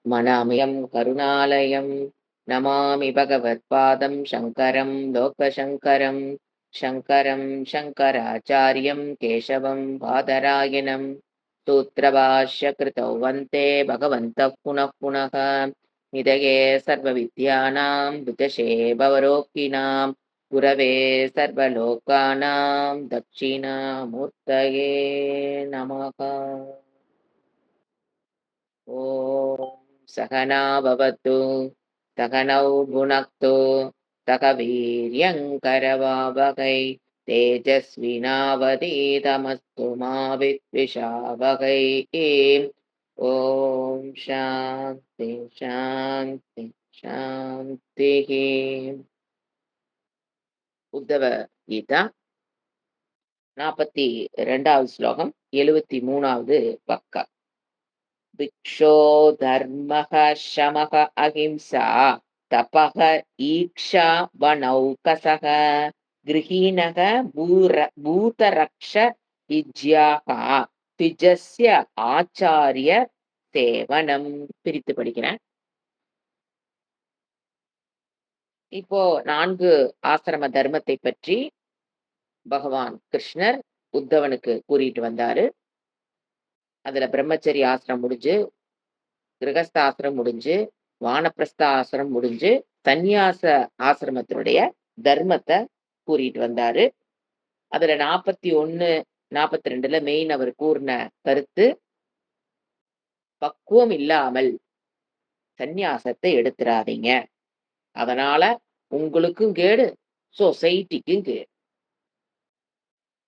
मनामयं करुणालयं नमामि भगवत्पादं शङ्करं लोकशङ्करं शङ्करं शङ्कराचार्यं केशवं बादरायणं सूत्रभाष्यकृतौ वन्ते भगवन्तः पुनः पुनः निधये सर्वविद्यानां विदुषे भवरोगिणां गुरवे सर्वलोकानां दक्षिणामूर्तये नमः। ॐ सहना भवतु सहनौ भुनक्तु सह वीर्यङ्करवावहै तेजस्विनावधीतमस्तु मा विद्विषावहै। ॐ शान्ति शान्ति शान्तिः। உத்தவ கீதா 42வது ஸ்லோகம் 73வது பக்கம். भिक्षो धर्मः शमः अहिंसा तपः ईक्षा वनौकसः गृहीणः भूतरक्ष इज्याः द्विजस्य ஆச்சாரிய சேவனம். பிரித்து படிக்கிறேன். இப்போ 4 ஆசிரம தர்மத்தை பற்றி பகவான் கிருஷ்ணர் உத்தவனுக்கு கூறிட்டு வந்தாரு. அதுல பிரம்மச்சரிய ஆசிரம் முடிஞ்சு, கிரகஸ்த ஆசிரம் முடிஞ்சு, வானப்பிரஸ்த ஆசிரம் முடிஞ்சு, சந்நியாச ஆசிரமத்தினுடைய தர்மத்தை கூறிட்டு வந்தாரு. அதுல 41, 42ல மெயின் அவர் கூறின கருத்து, பக்குவம் இல்லாமல் சந்நியாசத்தை எடுத்துறாதீங்க. அதனால உங்களுக்கும் கேடு, சொசைட்டிக்கும் கேடு,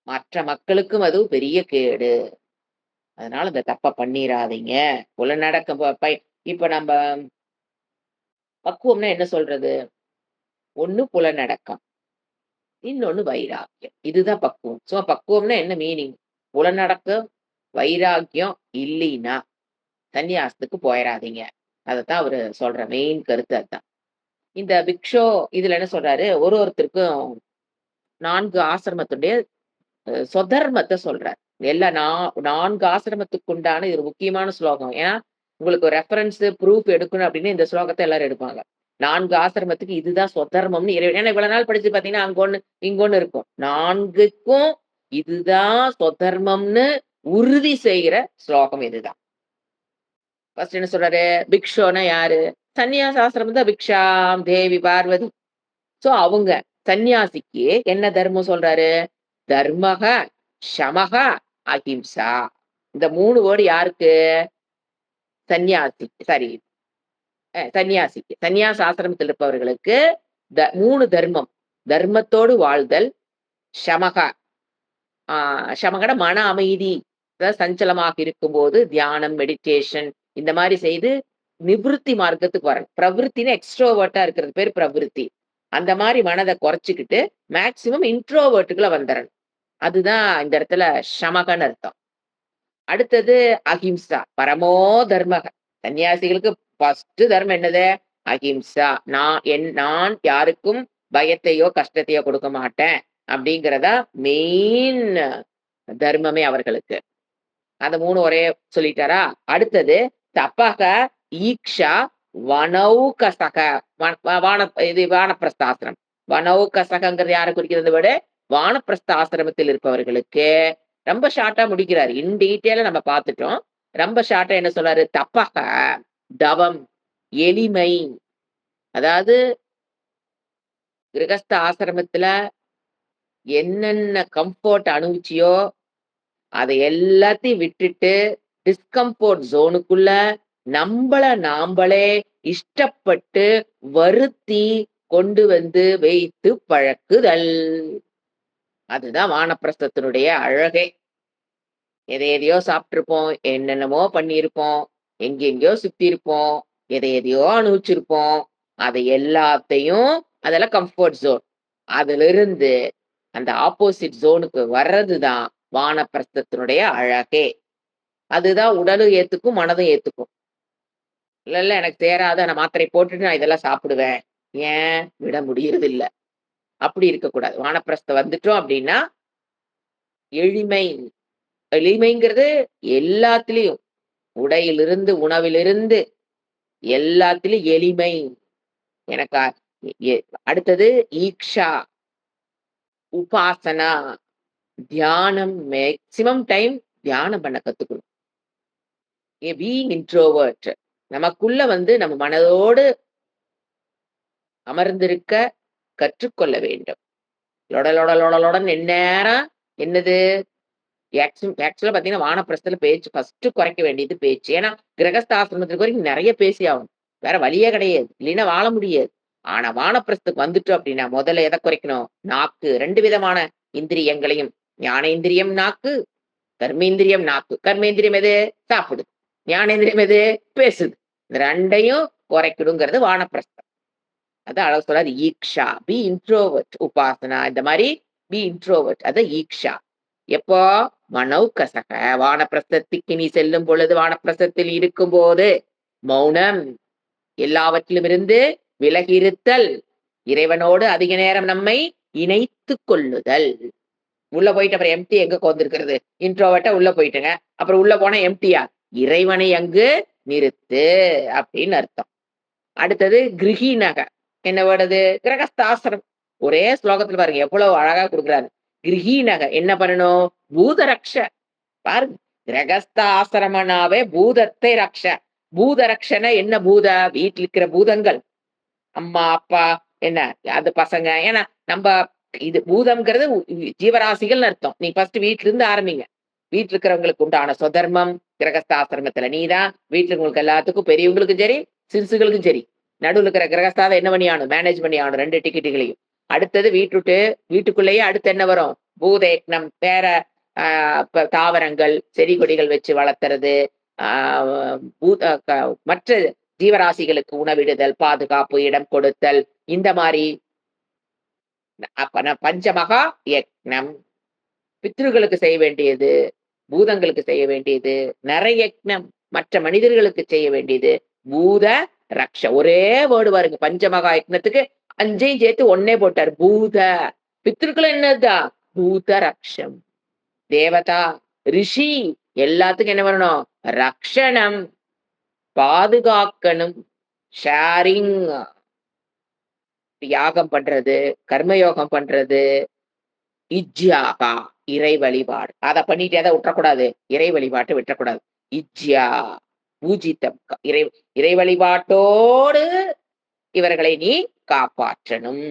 மற்ற மக்களுக்கும் அது பெரிய கேடு. அதனால இந்த தப்ப பண்ணிராதீங்க. புலனடக்கம் இப்ப நம்ம பக்குவம்னா என்ன சொல்றது? ஒண்ணு புலனடக்கம், இன்னொன்னு வைராக்கியம். இதுதான் பக்குவம். சோ பக்குவம்னா என்ன மீனிங்? புலனடக்கம் வைராக்கியம் இல்லைன்னா சன்னியாசத்துக்கு போயிடாதீங்க. அதத்தான் அவரு சொல்ற மெயின் கருத்து அதுதான். இந்த பிக்ஷோ இதுல என்ன சொல்றாரு? ஒருத்தருக்கும் 4 ஆசிரமத்துடைய சொதர்மத்தை சொல்றார். எல்லா 4 ஆசிரமத்துக்கு உண்டான இது ஒரு முக்கியமான ஸ்லோகம். ஏன்னா உங்களுக்கு ரெஃபரன்ஸ் ப்ரூஃப் எடுக்கணும் அப்படின்னு இந்த ஸ்லோகத்தை எல்லாரும் எடுப்பாங்க. 4 ஆசிரமத்துக்கு இதுதான் சொதர்மம்னு ஏன்னா இவ்வளவு நாள் படிச்சு பாத்தீங்கன்னா அங்கொன்னு இங்கொன்னு இருக்கும். 4க்கும் இதுதான் சொதர்மம்னு உறுதி செய்கிற ஸ்லோகம் இதுதான். ஃபர்ஸ்ட் என்ன சொல்றாரு? பிக்ஷோனா யாரு? சன்னியாச ஆசிரமம் தான் பிக்ஷாம் தேவி பார்வதி. சோ அவங்க சன்னியாசிக்கு என்ன தர்மம் சொல்றாரு? தர்மக ஷமக அஹிம்சா. இந்த 3 வேர்டு யாருக்கு? சன்னியாசிக்கு. சரி, சன்னியாசிக்கு, சன்னியாச ஆசிரமத்தில் இருப்பவர்களுக்கு 3 தர்மம். தர்மத்தோடு வாழ்தல், ஷமக ஷமகட மன அமைதி, அதாவது சஞ்சலமாக இருக்கும்போது தியானம், மெடிடேஷன் இந்த மாதிரி செய்து நிவிருத்தி மார்க்கத்துக்கு வரணும். பிரவிற்த்தின்னு எக்ஸ்ட்ரோவர்ட்டா இருக்கிறது பேர் பிரவிற்த்தி. அந்த மாதிரி மனதை குறைச்சிக்கிட்டு மேக்சிமம் இன்ட்ரோவர்ட்டுக்குள்ள வந்துடணும். அதுதான் இந்த இடத்துல ஷமகன்னு அர்த்தம். அடுத்தது அஹிம்சா, பரமோ தர்மக. சன்னியாசிகளுக்கு ஃபர்ஸ்ட் தர்மம் என்னது? அஹிம்சா. நான் யாருக்கும் பயத்தையோ கஷ்டத்தையோ கொடுக்க மாட்டேன் அப்படிங்கிறதா மெயின் தர்மமே அவர்களுக்கு. அந்த 3 ஒரே சொல்லிட்டாரா? அடுத்தது தபக ஈக்ஷா வனௌகசக. இது வானப்பிரஸ்த ஆசிரம். வனௌகசகங்கிறது யாரை குறிக்கிறது? விட வானப்பிரஸ்த ஆசிரமத்தில் இருப்பவர்களுக்கு ரொம்ப ஷார்ட்டா முடிக்கிறாரு. இன் டீட்டெயிலா நம்ம பார்த்துட்டோம். ரொம்ப ஷார்ட்டா என்ன சொல்றாரு? தப்பக தவம், எளிமை. அதாவது கிரகஸ்த ஆசிரமத்துல என்னென்ன கம்ஃபர்ட் அனுபவிச்சியோ அதை எல்லாத்தையும் விட்டுட்டு டிஸ்கம்ஃபோர்ட் ஜோனுக்குள்ள நாம்பளே இஷ்டப்பட்டு வருத்தி கொண்டு வந்து வைத்து பழக்குதல். அதுதான் வானப்பிரஸ்தத்தினுடைய அழகே. எதையோ சாப்பிட்டிருப்போம், என்னென்னமோ பண்ணியிருப்போம், எங்கெங்கயோ சுத்தி இருப்போம், எதையோ அனுபவிச்சிருப்போம். அதை எல்லாத்தையும் அதெல்லாம் கம்ஃபர்ட் ஜோன். அதுல இருந்து அந்த ஆப்போசிட் ஜோனுக்கு வர்றதுதான் வானப்பிரஸ்தத்தினுடைய அழகே. அதுதான் உடலும் ஏத்துக்கும், மனதும் ஏத்துக்கும். இல்ல எனக்கு தேராத, நான் மாத்திரை போட்டுட்டு நான் இதெல்லாம் சாப்பிடுவேன். ஏன் விட முடியறது இல்ல. அப்படி இருக்கக்கூடாது. வானப்பிரஸ்தம் வந்துட்டோம் அப்படின்னா எளிமை. எளிமைங்கிறது எல்லாத்துலயும், உடையிலிருந்து, உணவிலிருந்து, எல்லாத்திலும் எளிமை. எனக்கு அடுத்தது ஈக்ஷா, உபாசனா, தியானம். மேக்சிமம் டைம் தியானம் பண்ண கத்துக்கணும். பீயிங் இன்ட்ரோவர்ட், நமக்குள்ள நம்ம மனதோடு அமர்ந்திருக்க கற்றுக்கொள்ள வேண்டும். லொடலொடலொடலொடன்னு எந்நேரம் என்னது ஆக்சுவலா பாத்தீங்கன்னா வானப்பிரஸ்தத்துல பேச்சு ஃபர்ஸ்ட் குறைக்க வேண்டியது பேச்சு. ஏன்னா கிரகஸ்த ஆசிரமத்துக்கு வரைக்கும் நிறைய பேசி ஆகணும். வேற வழியே கிடையாது. இல்லைன்னா வாழ முடியாது. ஆனா வானப்பிரஸ்துக்கு வந்துட்டோம் அப்படின்னா முதல்ல எதை குறைக்கணும்? நாக்கு. 2 விதமான இந்திரியங்களையும், ஞானேந்திரியம் நாக்கு, கர்மேந்திரியம் நாக்கு. கர்மேந்திரியம் எது? சாப்பிடுது. ஞானேந்திரியம் எது? பேசுது. இந்த 2யும் குறைக்கணுங்கிறது வானப்பிரஸ்தம். அதான் அழகு சொல்லாது ஈக்ஷா, பி இன்ட்ரோவர்ட். உபாசனா இந்த மாதிரி பி இன்ட்ரோவர்ட், அது ஈக்ஷா. எப்போ? மனௌகசக, வானப்பிரஸ்தத்துக்கு நீ செல்லும் பொழுது, வானப்பிரஸ்தத்தில் இருக்கும் போது மௌனம், எல்லாவற்றிலும் இருந்து விலகி இருத்தல், இறைவனோடு அதிக நேரம் நம்மை இணைத்து கொள்ளுதல். உள்ள போயிட்டு அப்புறம் எம்டி எங்க உட்கார்ந்திருக்கிறது? இன்ட்ரோவர்ட்டா உள்ள போயிட்டுங்க. அப்புறம் உள்ள போனா எம்டியா? இறைவனை அங்கு நிறுத்து அப்படின்னு அர்த்தம். அடுத்தது கிரகீனக. என்ன வேர்டு? கிரகஸ்தாசிரம். ஒரே ஸ்லோகத்துல பாருங்க எவ்வளவு அழகா கொடுக்குறாரு. கிரகீனக என்ன பண்ணணும்? பூதரக்ஷ. பாருங்க, கிரகஸ்த ஆசிரமனாவே பூதத்தை ரக்ஷ. பூத ரக்ஷன என்ன? பூத வீட்டில் இருக்கிற பூதங்கள், அம்மா அப்பா, என்ன அது பசங்க. ஏன்னா நம்ம இது பூதம்ங்கிறது ஜீவராசிகள் அர்த்தம். நீ ஃபர்ஸ்ட் வீட்டுல இருந்து ஆரம்பிங்க. வீட்டுல இருக்கிறவங்களுக்கு உண்டான சொதர்மம் கிரகஸ்த ஆசிரமத்துல நீதான். வீட்டுல உங்களுக்கு எல்லாத்துக்கும், பெரியவங்களுக்கும் சரி சிறுசுகளுக்கும் சரி, நடுவில் இருக்கிற கிரகஸ்தாவை என்ன பண்ணி ஆகணும்? மேனேஜ் பண்ணி ஆகணும் 2 டிக்கெட்டுகளையும். அடுத்தது வீட்டுக்குள்ளேயே அடுத்து என்ன வரும்? பூதயக்னம். வேற தாவரங்கள் செடி கொடிகள் வச்சு வளர்த்துறது, மற்ற ஜீவராசிகளுக்கு உணவிடுதல், பாதுகாப்பு, இடம் கொடுத்தல், இந்த மாதிரி பஞ்சமகா யக்னம். பித்ருகளுக்கு செய்ய வேண்டியது, பூதங்களுக்கு செய்ய வேண்டியது, நரயக்னம் மற்ற மனிதர்களுக்கு செய்ய வேண்டியது, பூத ரக்ஷ. ஒரே வேர்டு பாருங்க, பஞ்சமகா யக்னத்துக்கு 5ஐயும் சேர்த்து 1 போட்டார். பூத. பித்ருக்கள் என்னதுதான்? பூத ரக்ஷம். தேவதா, ரிஷி எல்லாத்துக்கும் என்ன பண்ணணும்? ரக்ஷணம், பாதுகாக்கணும். ஷேரிங், யாகம் பண்றது, கர்மயோகம் பண்றது. இஜ்யாகா, இறை வழிபாடு. அதை பண்ணிட்டு அதை விட்டுறக்கூடாது. இறை வழிபாட்டை விட்டுறக்கூடாது. இஜ்யா, பூஜித்தம். இறை வழிபாட்டோடு இவர்களை நீ காப்பாற்றணும்.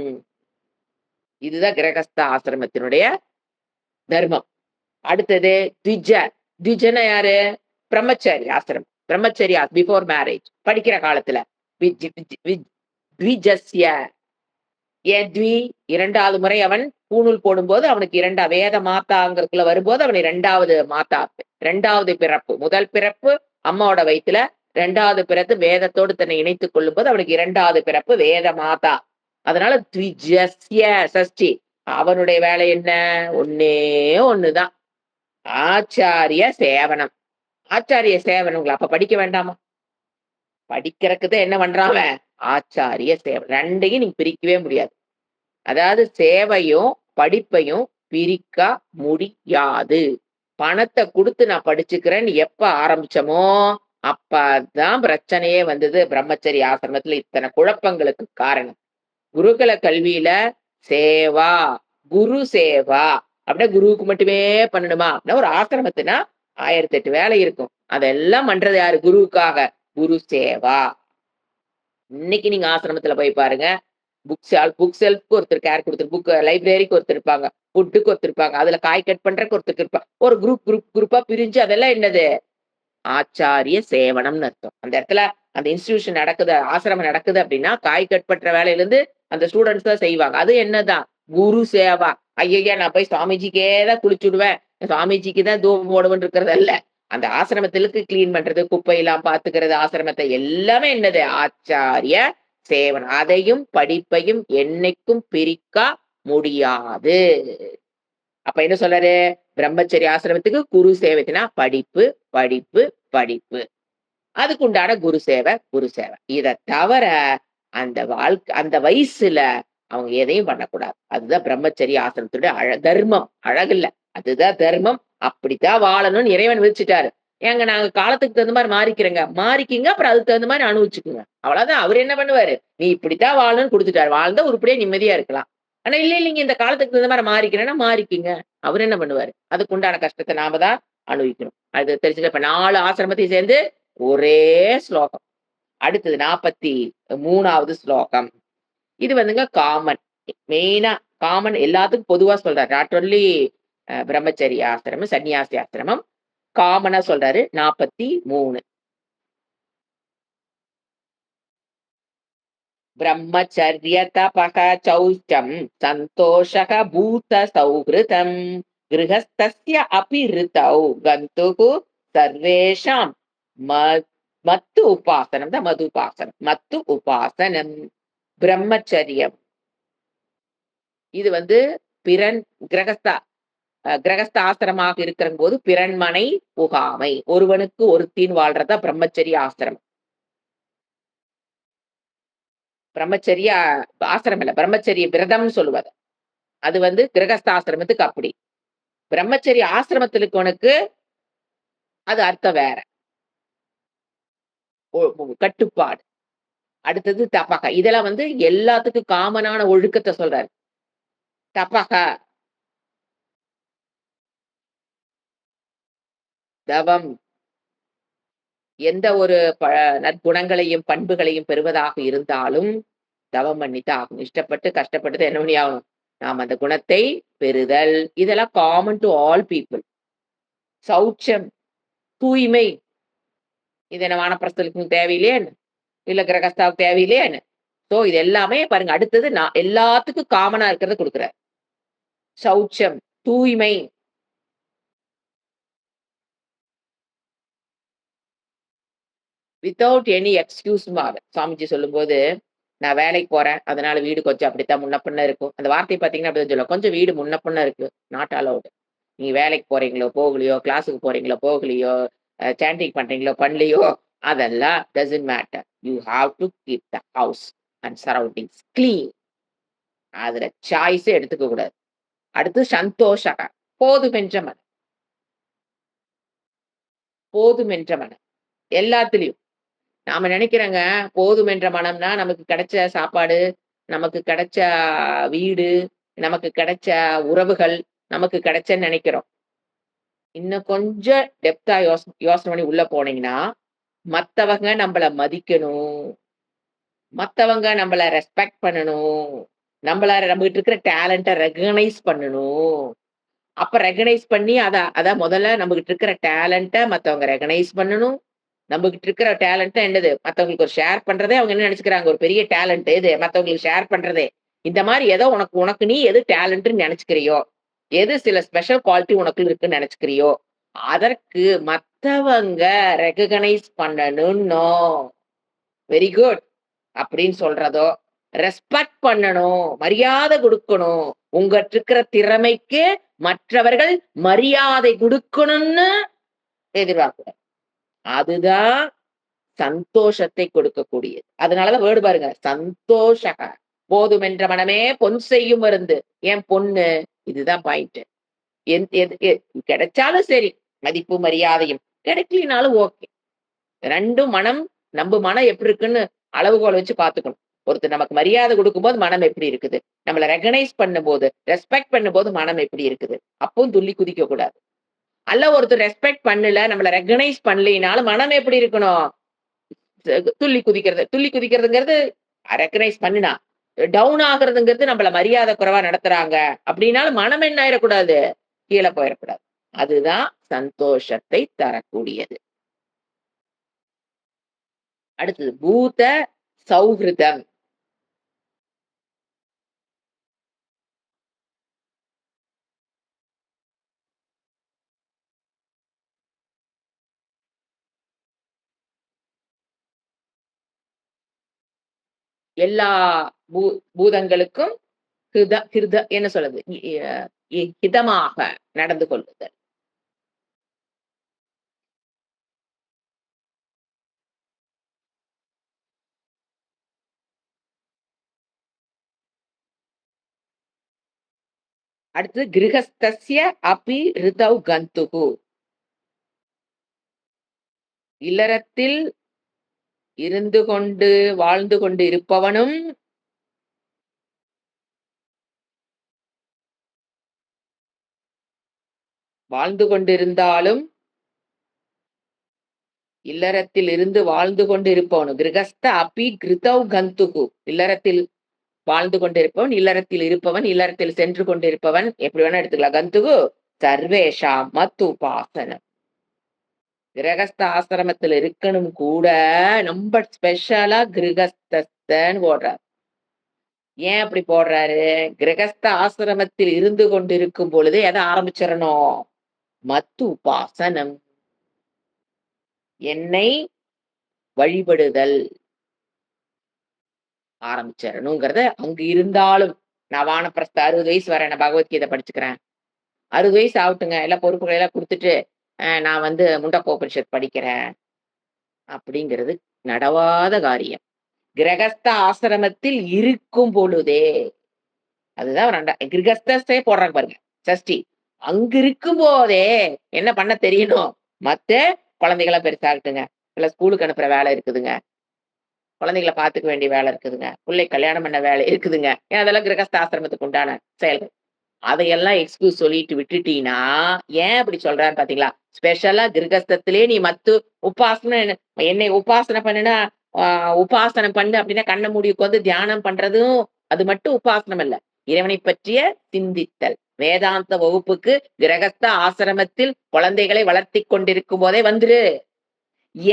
இதுதான் கிரகஸ்த ஆசிரமத்தினுடைய தர்மம். அடுத்தது த்விஜ. த்விஜன யாரு? பிரம்மச்சாரி ஆசிரமம். பிரம்மச்சரியா பிஃபோர் மேரேஜ், படிக்கிற காலத்துல. த்விஜஸ்ய, யத்வி 2வது முறை அவன் பூணூல் போடும்போது அவனுக்கு வேத மாதாங்கிறதுக்குள்ள வரும்போது அவனை 2வது மாதா, 2வது பிறப்பு. முதல் பிறப்பு அம்மாவோட வயிற்றுல, 2வது பிறப்பு வேதத்தோடு தன்னை இணைத்துக் கொள்ளும் போது அவனுக்கு 2வது பிறப்பு வேத மாதா. அதனால த்விஜஸ்ய சஷ்டி. அவனுடைய வேலை என்ன? ஒன்னே ஒண்ணுதான், ஆச்சாரிய சேவனம். ஆச்சாரிய சேவனங்களை அப்ப படிக்க வேண்டாமா? படிக்கிறதுக்குதான் என்ன பண்றான்? ஆச்சாரிய சேவனம். 2ஐயும் நீங்க பிரிக்கவே முடியாது. அதாவது சேவையும் படிப்பையும் பிரிக்க முடியாது. பணத்தை கொடுத்து நான் படிச்சுக்கிறேன்னு எப்ப ஆரம்பிச்சோமோ அப்பதான் பிரச்சனையே வந்தது. பிரம்மச்சரி ஆசிரமத்துல இத்தனை குழப்பங்களுக்கு காரணம். குருகுல கல்வியில சேவா, குரு சேவா அப்படின்னா குருவுக்கு மட்டுமே பண்ணணுமா? அப்படின்னா ஒரு ஆசிரமத்துனா 1008 வேலை இருக்கும். அதெல்லாம் பண்றது யாரு? குருவுக்காக. குரு சேவா. இன்னைக்கு நீங்க ஆசிரமத்துல போய் பாருங்க, புக் செல்ஃப்க்கு ஒருத்தர் கேர் கொடுத்துரு, புக் லைப்ரரிக்கு ஒருத்தர் இருப்பாங்க, ஃபுட்டுக்கு ஒருத்தர் இருப்பாங்க, அதுல காய் கட் பண்றதுக்கு ஒருத்தர் இருப்பாங்க. ஒரு குரூப்பா பிரிஞ்சு அதெல்லாம் என்னது? ஆச்சாரிய சேவனம்னு அர்த்தம். அந்த இடத்துல அந்த இன்ஸ்டிடியூஷன் நடக்குது, ஆசிரமம் நடக்குது அப்படின்னா காய் கட் பண்ற வேலையில இருந்து அந்த ஸ்டூடெண்ட்ஸ் தான் செய்வாங்க. அது என்னதான்? குரு சேவா. ஐயா நான் போய் சுவாமிஜிக்கே தான் குளிச்சுடுவேன், சுவாமிஜிக்கு தான் தூபம் போடுவேன் இருக்கிறது அல்ல. அந்த ஆசிரமத்திற்கு கிளீன் பண்றது, குப்பையெல்லாம் பாத்துக்கிறது, ஆசிரமத்தை எல்லாமே என்னது? ஆச்சாரிய சேவனம். அதையும் படிப்பையும் என்னைக்கும் பிரிக்க முடியாது. அப்ப என்ன சொல்றாரு? பிரம்மச்சரி ஆசிரமத்துக்கு குரு சேவைனா படிப்பு படிப்பு படிப்பு. அதுக்குண்டான குரு சேவை குரு சேவை. இதை தவிர அந்த அந்த வயசுல அவங்க எதையும் பண்ணக்கூடாது. அதுதான் பிரம்மச்சரி ஆசிரமத்துடைய தர்மம். அழகு இல்ல, அதுதான் தர்மம். அப்படித்தான் வாழணும்னு இறைவன் விதிச்சுட்டாரு. ஏங்க நாங்க காலத்துக்கு தகுந்த மாரி மாறிக்கிறேங்க. மாறிக்கிங்க. அப்புறம் அதுக்கு தகுந்த மாரி அனுபவிச்சுக்குங்க. அவ்வளவுதான். அவரு என்ன பண்ணுவாரு? நீ இப்படித்தான் வாழணும்னு குடுத்துட்டாரு. வாழ்ந்தா உருப்படியா நிம்மதியா இருக்கலாம். ஆனா இல்ல இல்லைங்க இந்த காலத்துக்கு தகுந்த மாரி மாறிக்கிறேன்னா மாறிக்கிங்க. அவரு என்ன பண்ணுவாரு? அதுக்கு உண்டான கஷ்டத்த நாம தான் அனுபவிக்கணும். அது தெரிஞ்சுக்க இப்ப 4 ஆசிரமத்தையும் சேர்ந்து ஒரே ஸ்லோகம். அடுத்தது 43வது ஸ்லோகம். இது வந்துங்க காமன். மெயினா காமன் எல்லாத்துக்கும் பொதுவா சொல்றாரு. நாட் ஒன்லி பிரம்மச்சரிய ஆசிரமம், சன்னியாசி ஆசிரமம். காமனா சொல்றாரு 43. பிரம்மச்சர்ய தபः சௌச்சம் சந்தோஷः பூத சௌஹ்ருதம் கிருஹஸ்தஸ்ய அபி ரிதௌ கந்துः சர்வேஷாம் ம மத்து உபாசனம் தான் மது உபாசனம். மத்து உபாசனம். பிரம்மச்சரியம். இது வந்து பிறன் கிரகஸ்தா கிரகஸ்த ஆசிரமாக இருக்கிறம்போது பிறன்மனை புகாமை. ஒருவனுக்கு ஒருத்தின்னு வாழ்றதா பிரம்மச்சரிய ஆசிரமம். பிரம்மச்சரிய ஆசிரமம் இல்ல. பிரம்மச்சரிய விரதம்னு சொல்லுவாரு. அது வந்து கிரகஸ்த ஆசிரமத்துக்கு அப்படி. பிரம்மச்சரிய ஆசிரமத்துல இருக்கவனுக்கு அது அர்த்தம் வேற. கட்டுப்பாடு. அடுத்தது தபக. இதெல்லாம் வந்து எல்லாத்துக்கும் காமனான ஒழுக்கத்த சொல்றாரு. தபக, தவம். எந்த ஒரு நற்குணங்களையும், பண்புகளையும் பெறுவதாக இருந்தாலும், தவம் பண்ணித்தான் ஆகணும். இஷ்டப்பட்டு, கஷ்டப்பட்டு தான் என்ன பண்ணி ஆகணும்? நாம் அந்த குணத்தை பெறுதல். இதெல்லாம் காமன் டூ ஆல் பீப்பிள். சௌச்சம், தூய்மை. இது என்ன வானப்பிரஸ்தலுக்கும் தேவையில்லையா என்ன? இல்ல கிரகஸ்தாவுக்கு தேவையில்லையா என்ன? சோ இது எல்லாமே பாருங்க. அடுத்தது நான் எல்லாத்துக்கும் காமனா இருக்கிறத குடுக்குறார். சௌச்சம், தூய்மை. Without any எக்ஸ்கியூஸ்ம்பாங்க. சாமிஜி சொல்லும்போது, நான் வேலைக்கு போறேன். அதனால வீடு கொஞ்சம் அப்படித்தான் முன்ன பின்ன இருக்கும். அந்த வார்த்தைய பார்த்தீங்கன்னா, அப்படிதான் சொல்லுவாங்க. கொஞ்சம் வீடு முன்ன பின்ன இருக்கு. Not allowed. நீங்க வேலைக்கு போறீங்களோ, போகலையோ, கிளாஸ்க்கு போறீங்களோ, போகலையோ, சாண்டிங் பண்றீங்களோ, பண்ணலையோ, அதெல்லாம் doesn't matter. You have to keep the house and surroundings clean. அதுல சாய்ஸே எடுத்துக்க கூடாது. அடுத்து சந்தோஷக. போதுமென்ற மனம். போதுமென்ற மனம். எல்லாத்துலயும். நாம நெனைக்கிறோங்க, போதுமென்ற மனம்னா, நமக்கு கிடைச்ச சாப்பாடு, நமக்கு கிடைச்ச வீடு, நமக்கு கிடைச்ச உறவுகள், நமக்கு கிடைச்சன்னு நெனைக்கிறோம். இன்னும் கொஞ்சம் டெப்த்தா யோசனை பண்ணி உள்ள போனீங்கன்னா, மத்தவங்க நம்பள மதிக்கணும். மத்தவங்க நம்பள ரெஸ்பெக்ட் பண்ணணும். நம்மகிட்ட இருக்கிற டேலண்ட்ட ரெகக்னைஸ் பண்ணணும். அப்ப ரெகக்னைஸ் பண்ணி அதான் முதல்ல நம்மகிட்ட இருக்கிற டேலண்ட்ட மத்தவங்க ரெகக்னைஸ் பண்ணணும். நம்மகிட்ட இருக்கிற டேலண்ட்னா என்னது? மத்தவங்களுக்கு ஒரு ஷேர் பண்றதே அவங்க என்ன நெனச்சுக்கிறாங்க, ஒரு பெரிய டேலண்ட் இது மத்தவங்களுக்கு ஷேர் பண்றதே. இந்த மாரி ஏதோ உனக்கு உனக்கு நீ எது டேலண்ட்ன்னு நெனச்சுக்கிறியோ, எது சில ஸ்பெஷல் குவாலிட்டி உனக்குள்ள இருக்குன்னு நெனச்சுக்கிறியோ, அதற்கு மத்தவங்க ரெககனைஸ் பண்ணணும்னோம். வெரி குட் அப்படின்னு சொல்றதோ, ரெஸ்பெக்ட் பண்ணணும், மரியாதை குடுக்கணும். உங்கட்ட இருக்கிற திறமைக்கு மற்றவர்கள் மரியாதை குடுக்கணும்னு எதிர்பார்க்கிறார். அதுதான் சந்தோஷத்தை கொடுக்கக்கூடியது. அதனால தான் வேர்ட் பாருங்க. சந்தோஷக. போதுமென்ற மனமே பொன் செய்யும் மருந்து. ஏன் பொண்ணு? இதுதான் பாயிண்ட். என் எது எ கிடைச்சாலும் சரி. மதிப்பு, மரியாதையும். கிடைக்கலினாலும் ஓகே. 2ம் மனம் மனம் எப்படி இருக்குன்னு அளவுகோல வச்சு பார்த்துக்கணும். ஒருத்தர் நமக்கு மரியாதை குடுக்கும்போது மனம் எப்படி இருக்குது? நம்மள ரெகக்னைஸ் பண்ணும்போது, ரெஸ்பெக்ட் பண்ணும்போது மனம் எப்படி இருக்குது? அப்பவும் துள்ளி குதிக்கக் கூடாது. அல்ல ஒருத்தர் ரெஸ்பெக்ட் பண்ணல, நம்மள ரெகக்னைஸ் பண்ணலினாலும் மனம் எப்படி இருக்கணும்? துள்ளி குதிக்கிறது. துள்ளி குதிக்கிறதுங்கிறது ரெகக்னைஸ் பண்ணுனா. டவுன் ஆகுறதுங்கிறது நம்மள மரியாதை குறைவா நடத்துறாங்க. அப்படின்னாலும் மனம் என்ன ஆயிறக்கூடாது? கீழ போயிறக்கூடாது. அதுதான் சந்தோஷத்தை தரக்கூடியது. அடுத்தது பூத சௌஹ்ருதம். எல்லா பூ பூதங்களுக்கும் என்ன சொல்றது? ஹிதமாக நடந்து கொள்ளுதல். அடுத்தது கிருஹஸ்தஸ்ய அபி ரிதௌ கந்துகு. இல்லறத்தில் இருந்து கொண்டு வாழ்ந்து கொண்டு இருப்பவனும் வாழ்ந்து கொண்டிருந்தாலும் இல்லறத்தில் இருந்து வாழ்ந்து கொண்டு இருப்பவனும் கிரகஸ்த அபி கிருதௌ கந்துகு இல்லறத்தில் வாழ்ந்து கொண்டிருப்பவன், இல்லறத்தில் இருப்பவன், இல்லறத்தில் சென்று கொண்டிருப்பவன் எப்படி வேணா எடுத்துக்கலாம். கந்துகு சர்வேஷாம் மத்துபாசனம். கிரகஸ்த ஆசிரமத்தில் இருக்கணும் கூட ரொம்ப ஸ்பெஷலா கிரகஸ்தன்னு போடுறாரு. ஏன் அப்படி போடுறாரு? கிரகஸ்த ஆசிரமத்தில் இருந்து கொண்டிருக்கும் பொழுதே எதை ஆரம்பிச்சிடணும்? மத்து உபாசனம். என்னை வழிபடுதல் ஆரம்பிச்சிடணுங்கிறத அங்கு இருந்தாலும் நான் வானப்பிரஸ்த 60 வயசு வரேன். நான் பகவத்கீதை படிச்சுக்கிறேன். 60 வயசு ஆகட்டுங்க. எல்லா பொறுப்புகளை எல்லாம் குடுத்துட்டு, நான் வந்து முண்டக்கோபனிஷத் படிக்கிறேன். அப்படிங்கிறது நடவாத காரியம். கிரகஸ்த ஆசிரமத்தில் இருக்கும் பொழுதே, அதுதான் கிரகஸ்தே போடுறாங்க பாருங்க. சஷ்டி. அங்க இருக்கும்போதே என்ன பண்ண தெரியணும்? மத்த குழந்தைகள பெருசாகட்டுங்க. இல்ல ஸ்கூலுக்கு அனுப்புற வேலை இருக்குதுங்க. குழந்தைகள பார்த்துக்க வேண்டிய வேலை இருக்குதுங்க. புள்ளை கல்யாணம் பண்ண வேலை இருக்குதுங்க. ஏன்னா அதெல்லாம் கிரகஸ்த ஆசிரமத்துக்கு உண்டான செயல்கள். அதையெல்லாம் எக்ஸ்கியூஸ் சொல்லிட்டு விட்டுட்டீன்னா, ஏன் அப்படி சொல்றான்னு பார்த்தீங்களா? ஸ்பெஷலா கிருகஸ்தத்திலே நீ மத்து உபாசனை என்னை உபாசனை பண்ணுனா, அ உபாசனம் பண்ணு அப்படின்னா கண்ண மூடி உட்கார்ந்து தியானம் பண்றதும், அது மட்டும் உபாசனம் அல்ல. இறைவனைப் பற்றிய சிந்தித்தல். வேதாந்த வகுப்புக்கு கிரகஸ்த ஆசிரமத்தில் குழந்தைகளை வளர்த்திக் கொண்டிருக்கும் போதே வந்துரு.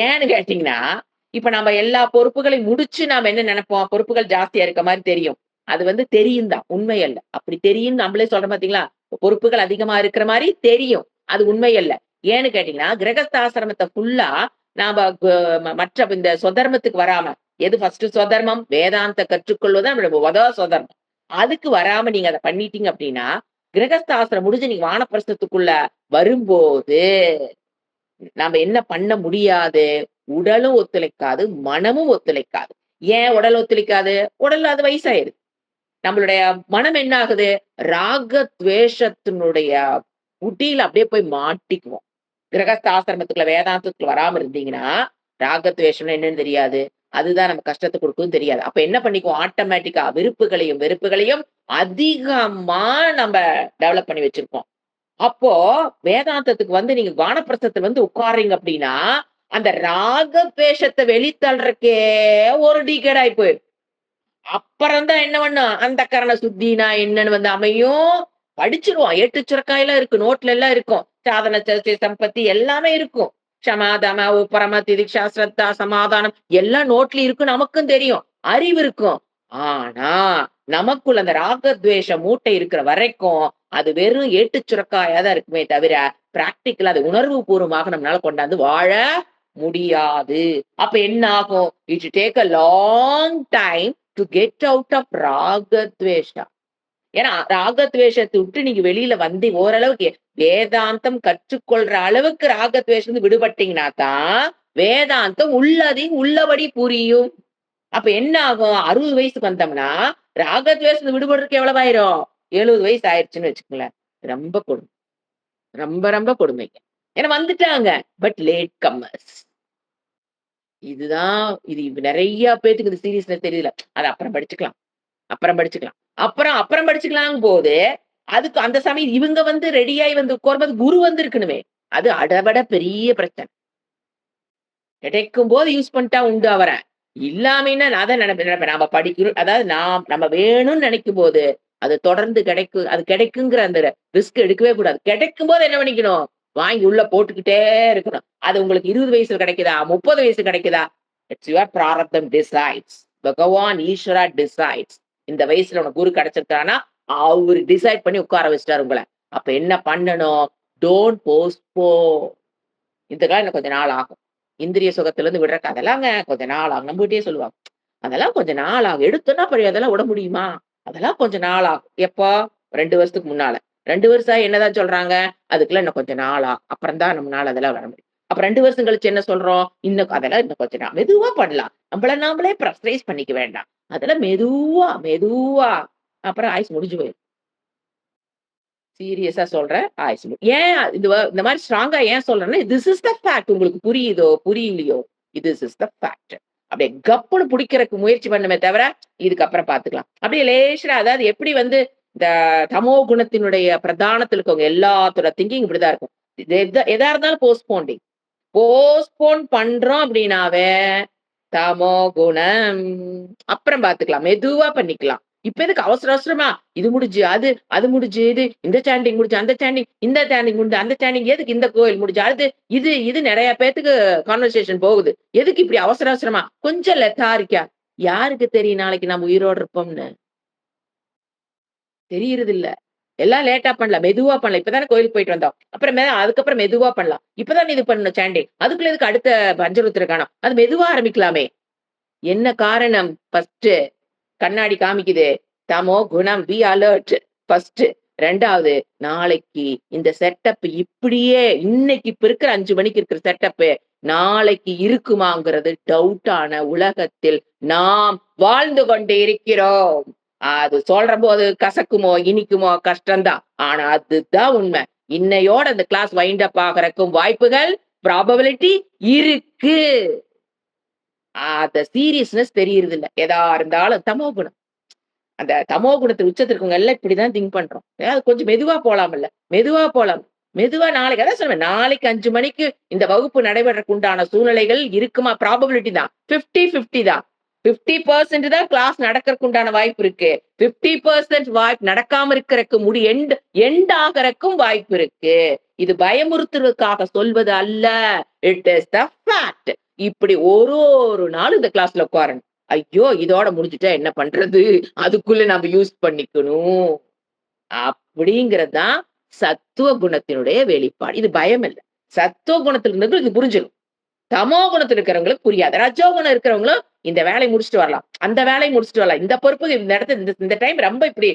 ஏன்னு கேட்டீங்கன்னா, இப்ப நம்ம எல்லா பொறுப்புகளையும் முடிச்சு நாம என்ன நெனைப்போம்? பொறுப்புகள் ஜாஸ்தியா இருக்க மாரி தெரியும். அது வந்து தெரியும் தான். உண்மை அல்ல. அப்படி தெரியும்னு நம்மளே சொல்றோம் பார்த்தீங்களா? பொறுப்புகள் அதிகமா இருக்கிற மாரி தெரியும். அது உண்மை அல்ல. ஏன்னு கேட்டீங்கன்னா, கிரகஸ்த ஆசிரமத்த ஃபுல்லா நாம மற்ற இந்த சொதர்மத்துக்கு வராம, எது ஃபர்ஸ்ட் சொதர்மம்? வேதாந்த கற்றுக்கொள்வது தான் நம்மளோட சொதர்மம். அதுக்கு வராம நீங்க அத பண்ணிட்டீங்க அப்படின்னா, கிரகஸ்த ஆசிரமம் முடிஞ்சு நீங்க வானப்பிரஸ்தத்துக்குள்ள வரும்போது நாம என்ன பண்ண முடியாது? உடலும் ஒத்துழைக்காது, மனமும் ஒத்துழைக்காது. ஏன் உடல் ஒத்துழைக்காது? உடல் அது வயசாயிருது. நம்மளுடைய மனம் என்ன ஆகுது? ராக துவேஷத்தினுடைய புடியில அப்படியே போய் மாட்டிக்குவோம். கிரகஸ்த ஆசிரமத்துக்குள்ள வேதாந்தத்துக்குள்ள வராம இருந்தீங்கன்னா, ராக துவேஷம்னா என்னன்னு தெரியாது. அதுதான் நம்ம கஷ்டத்த குடுக்கும்னு தெரியாது. அப்ப என்ன பண்ணிக்குவோம்? ஆட்டோமேட்டிக்கா விருப்புகளையும், வெறுப்புகளையும் அதிகமா நம்ம டெவலப் பண்ணி வச்சிருப்போம். அப்போ வேதாந்தத்துக்கு வந்து நீங்க வானப்பிரஸ்தத்துல வந்து உட்கார்றீங்க அப்படின்னா, அந்த ராக துவேஷத்த வெளித்தள்றக்கே ஒரு டிகேட் ஆயி போயிரும். அப்புறம் தான் என்ன பண்ணும், அந்த கரண சுத்தினா என்னன்னு வந்து அமையும். படிச்சுருவோம். ஏட்டு சுரக்காயெல்லாம் இருக்கு. நோட்ல எல்லாம் இருக்கும். சாதன சர்ச்சை சம்பத்தி எல்லாமே இருக்கும். க்ஷமா, தம, உபரம, திதிக்ஷா, ஸ்ரத்தா, சமாதானம் எல்லாம் நோட்ல இருக்கும். நமக்கும் தெரியும். அறிவு இருக்கும். ஆனா, நமக்குள்ள அந்த ராகத்வேஷ மூட்டை இருக்கிற வரைக்கும், அது வெறும் ஏட்டு சுரக்காயா தான் இருக்குமே தவிர, பிராக்டிகலா அது உணர்வு பூர்வமாக நம்மளால கொண்டாந்து வாழ முடியாது. அப்ப என்ன ஆகும்? It take a long time to get out of ராகத்வேஷா. ஏன்னா, ராகத்வேஷத்த விட்டு நீங்க வெளியில வந்து ஓரளவுக்கு வேதாந்தம் கற்றுக்கொள்ற அளவுக்கு ராகத்வேஷத்துலருந்து விடுபட்டீங்கன்னா தான், வேதாந்தம் உள்ளதையும் உள்ளபடி புரியும். அப்ப என்ன ஆகும்? 60 வயசுக்கு வந்தோம்னா, ராகத்வேஷத்துல விடுபடுறதுக்கு எவ்வளவு ஆயிரும்? 70 வயசு ஆயிருச்சுன்னு வச்சுக்கங்களேன். ரொம்ப கொடுமை. ரொம்ப ரொம்ப கொடுமைங்க. ஏன்னா வந்துட்டாங்க. But late comers. இதுதான் இது நெறைய பேத்துக்கு இது சீரியஸ்னஸ் தெரியல. அது அப்புறம் படிச்சுக்கலாம். அப்புறம் படிச்சுக்கலாம். அப்புறம் படிச்சுக்கலாங்கும்போது, அதுக்கு அந்த சமயம் இவங்க வந்து ரெடியாயி வந்து உட்காரும்போது குரு வந்து இருக்கணுமே! அது அடவிட பெரிய பிரச்சனை. கிடைக்கும்போது யூஸ் பண்ணிட்டா உண்டு அவர. இல்லாமைன்னா நான் அதான் நெனப்பேன். நாம படிக்கிறோம் அதாவது நம்ம வேணும்னு நெனைக்கும்போது, அது தொடர்ந்து கிடைக்கும். அது கிடைக்குங்கிற அந்த ரிஸ்க் எடுக்கவே கூடாது. கிடைக்கும்போது என்ன பண்ணிக்கணும்? வாங்கி உள்ள போட்டுக்கிட்டே இருக்கணும். அது உங்களுக்கு 20 வயசுல கிடைக்குதா? 30 வயசு கிடைக்குதா? இட்ஸ் யுவர் பிராரப்தம் டிசைட்ஸ். பகவான் ஈஸ்வரா டிசைட்ஸ். இந்த வயசுல உனக்கு குரு கிடைச்சிருக்கான்னா, அவரு டிசைட் பண்ணி உட்கார வச்சுட்டாரு உங்கள. அப்ப என்ன பண்ணணும்? Don't postpone. இதுக்கெல்லாம் இன்னும் கொஞ்ச நாள் ஆகும். இந்திரிய சுகத்திலருந்து விடுறக்கு அதெல்லாங்க கொஞ்ச நாள் ஆகும். நம்ம வீட்லயே சொல்லுவாங்க. அதெல்லாம் கொஞ்ச நாள் ஆகும். எடுத்தோன அப்ப அதெல்லாம் விட முடியுமா? அதெல்லாம் கொஞ்ச நாள் ஆகும். எப்போ? 2 வருஷத்துக்கு முன்னால. 2 வருஷம் ஆயி என்னதான் சொல்றாங்க? அதுக்கெல்லாம் இன்னும் கொஞ்ச நாள் ஆகும். அப்புறம் தான் நம்மனால அதெல்லாம் வர முடியும். அப்ப 2 வருஷம் கழிச்சு என்ன சொல்றோம்? அதெல்லாம் இன்னும் கொஞ்ச நாள் மெதுவா பண்ணலாம். நம்மள நாமளே பிரஷரைஸ் பண்ணிக்க வேண்டாம். அதெல்லாம் மெதுவா, மெதுவா அப்புறம் ஆயுசு முடிஞ்சு போயிரும். சீரியஸா சொல்றேன். ஆயுசு ஏன் இந்த மாரி ஸ்ட்ராங்கா ஏன் சொல்றேன்னா, திஸ் இஸ் த ஃபேக்ட். உங்களுக்கு புரியுதோ, புரியலையோ, திஸ் இஸ் த ஃபேக்ட். அப்படியே கப்புன்னு புடிக்கிறக்கு முயற்சி பண்ணுமே தவிர, இதுக்கப்புறம் பார்த்துக்கலாம். அப்படியே லேசா அதாவது எப்படி வந்து இந்த தமோ குணத்தினுடைய பிரதானத்துல இருக்கவங்க எல்லாத்தோட திங்கிங் இப்படிதான் இருக்கும். எதா இருந்தாலும் போஸ்ட்போண்டிங். போஸ்ட்போன் பண்றோம் அப்படின்னாவே, தமோ குணம். அப்புறம் பார்த்துக்கலாம். மெதுவா பண்ணிக்கலாம். இப்ப எதுக்கு அவசர அவசரமா இது முடிஞ்சு, அது முடிஞ்சு, இந்த சாண்டிங் முடிஞ்சு, அந்த சாண்டிங், இந்த சாண்டிங் முடிஞ்சு, அந்த சாண்டிங் எதுக்கு இந்த கோயில் முடிஞ்சு, இது நெறைய பேத்துக்கு கான்வர்சேஷன் போகுது. எதுக்கு இப்படி அவசர அவசரமா? கொஞ்சம் லெத்தாரிக்கா. யாருக்கு தெரியும் நாளைக்கு நம்ம உயிரோட இருப்போம்ன்னு? தெரியறதில்ல. எல்லாம் லேட்டா பண்ணலாம். மெதுவா பண்ணலாம். இப்ப தானே கோயிலுக்கு போயிட்டு வந்தோம். அதுக்கப்புறம் மெதுவா பண்ணலாம். இப்ப தானே இது பண்ணணும் சாண்டிங். அதுக்குள்ள எதுக்கு அடுத்த பஞ்சருத்திர காணோம். அது மெதுவா ஆரம்பிக்கலாமே! என்ன காரணம்? ஃபர்ஸ்ட்டு கண்ணாடி காமிக்குது. தமோ குணம் பி அலர்ட் ஃபர்ஸ்ட்டு. 2வது நாளைக்கு இந்த செட்டப் இப்படியே இன்னைக்கு இப்ப இருக்கிற 5 மணிக்கு இருக்கிற செட்டப்பு நாளைக்கு இருக்குமாங்கிறது டவுட்டான உலகத்தில் நாம் வாழ்ந்து கொண்டு இருக்கிறோம். அது சொல்றபோது கசக்குமோ, இனிக்குமோ கஷ்டம்தான். ஆனா அதுதான் உண்மை. இன்னையோட அந்த கிளாஸ் வைண்ட் அப் ஆகறக்கும் வாய்ப்புகள், ப்ராபபிலிட்டி இருக்கு. அந்த சீரியஸ்னஸ் தெரியறதில்ல. எதா இருந்தாலும் தமோ குணம். அந்த தமோ குணத்தின் உச்சத்துல இருக்கவங்க எல்லாம் இப்படிதான் திங்க் பண்றோம். அது கொஞ்சம் மெதுவா போலாம்ல்ல. மெதுவா போலாம். மெதுவா நாளைக்கு அதான் சொல்றேன். நாளைக்கு 5 மணிக்கு இந்த வகுப்பு நடைபெறக்கு உண்டான சூழ்நிலைகள் இருக்குமா? ப்ராபபிலிட்டி தான். 50, 50 தான். 50% தான் கிளாஸ் நடக்கறக்கு உண்டான வாய்ப்பு இருக்கு. 50% வாய்ப்பு நடக்காம இருக்கறக்கு எண்ட் ஆகறக்கும் வாய்ப்பு இருக்கு. இது பயமுறுத்துறதுக்காக சொல்வது அல்ல. It is the fact. இப்படி ஒரு நாளும் இந்த கிளாஸ்ல உட்காரணும். ஐயோ! இதோட முடிஞ்சுட்டா என்ன பண்றது? அதுக்குள்ள நம்ம யூஸ் பண்ணிக்கணும். அப்படிங்கிறது தான் சத்துவ குணத்தினுடைய வெளிப்பாடு. இது பயம் இல்ல. சத்துவ குணத்துல இருந்தவங்களுக்கு இது புரிஞ்சிரும். தமோ குணத்துல இருக்கிறவங்களுக்கு புரியாது. ரஜோ குணம் இருக்கிறவங்களும் இந்த வேலைய முடிச்சுட்டு வரலாம். அந்த வேலைய முடிச்சுட்டு வரலாம். இந்த பொறுப்புக்கு இந்த இடத்துல இந்த டைம் ரொம்ப இப்படி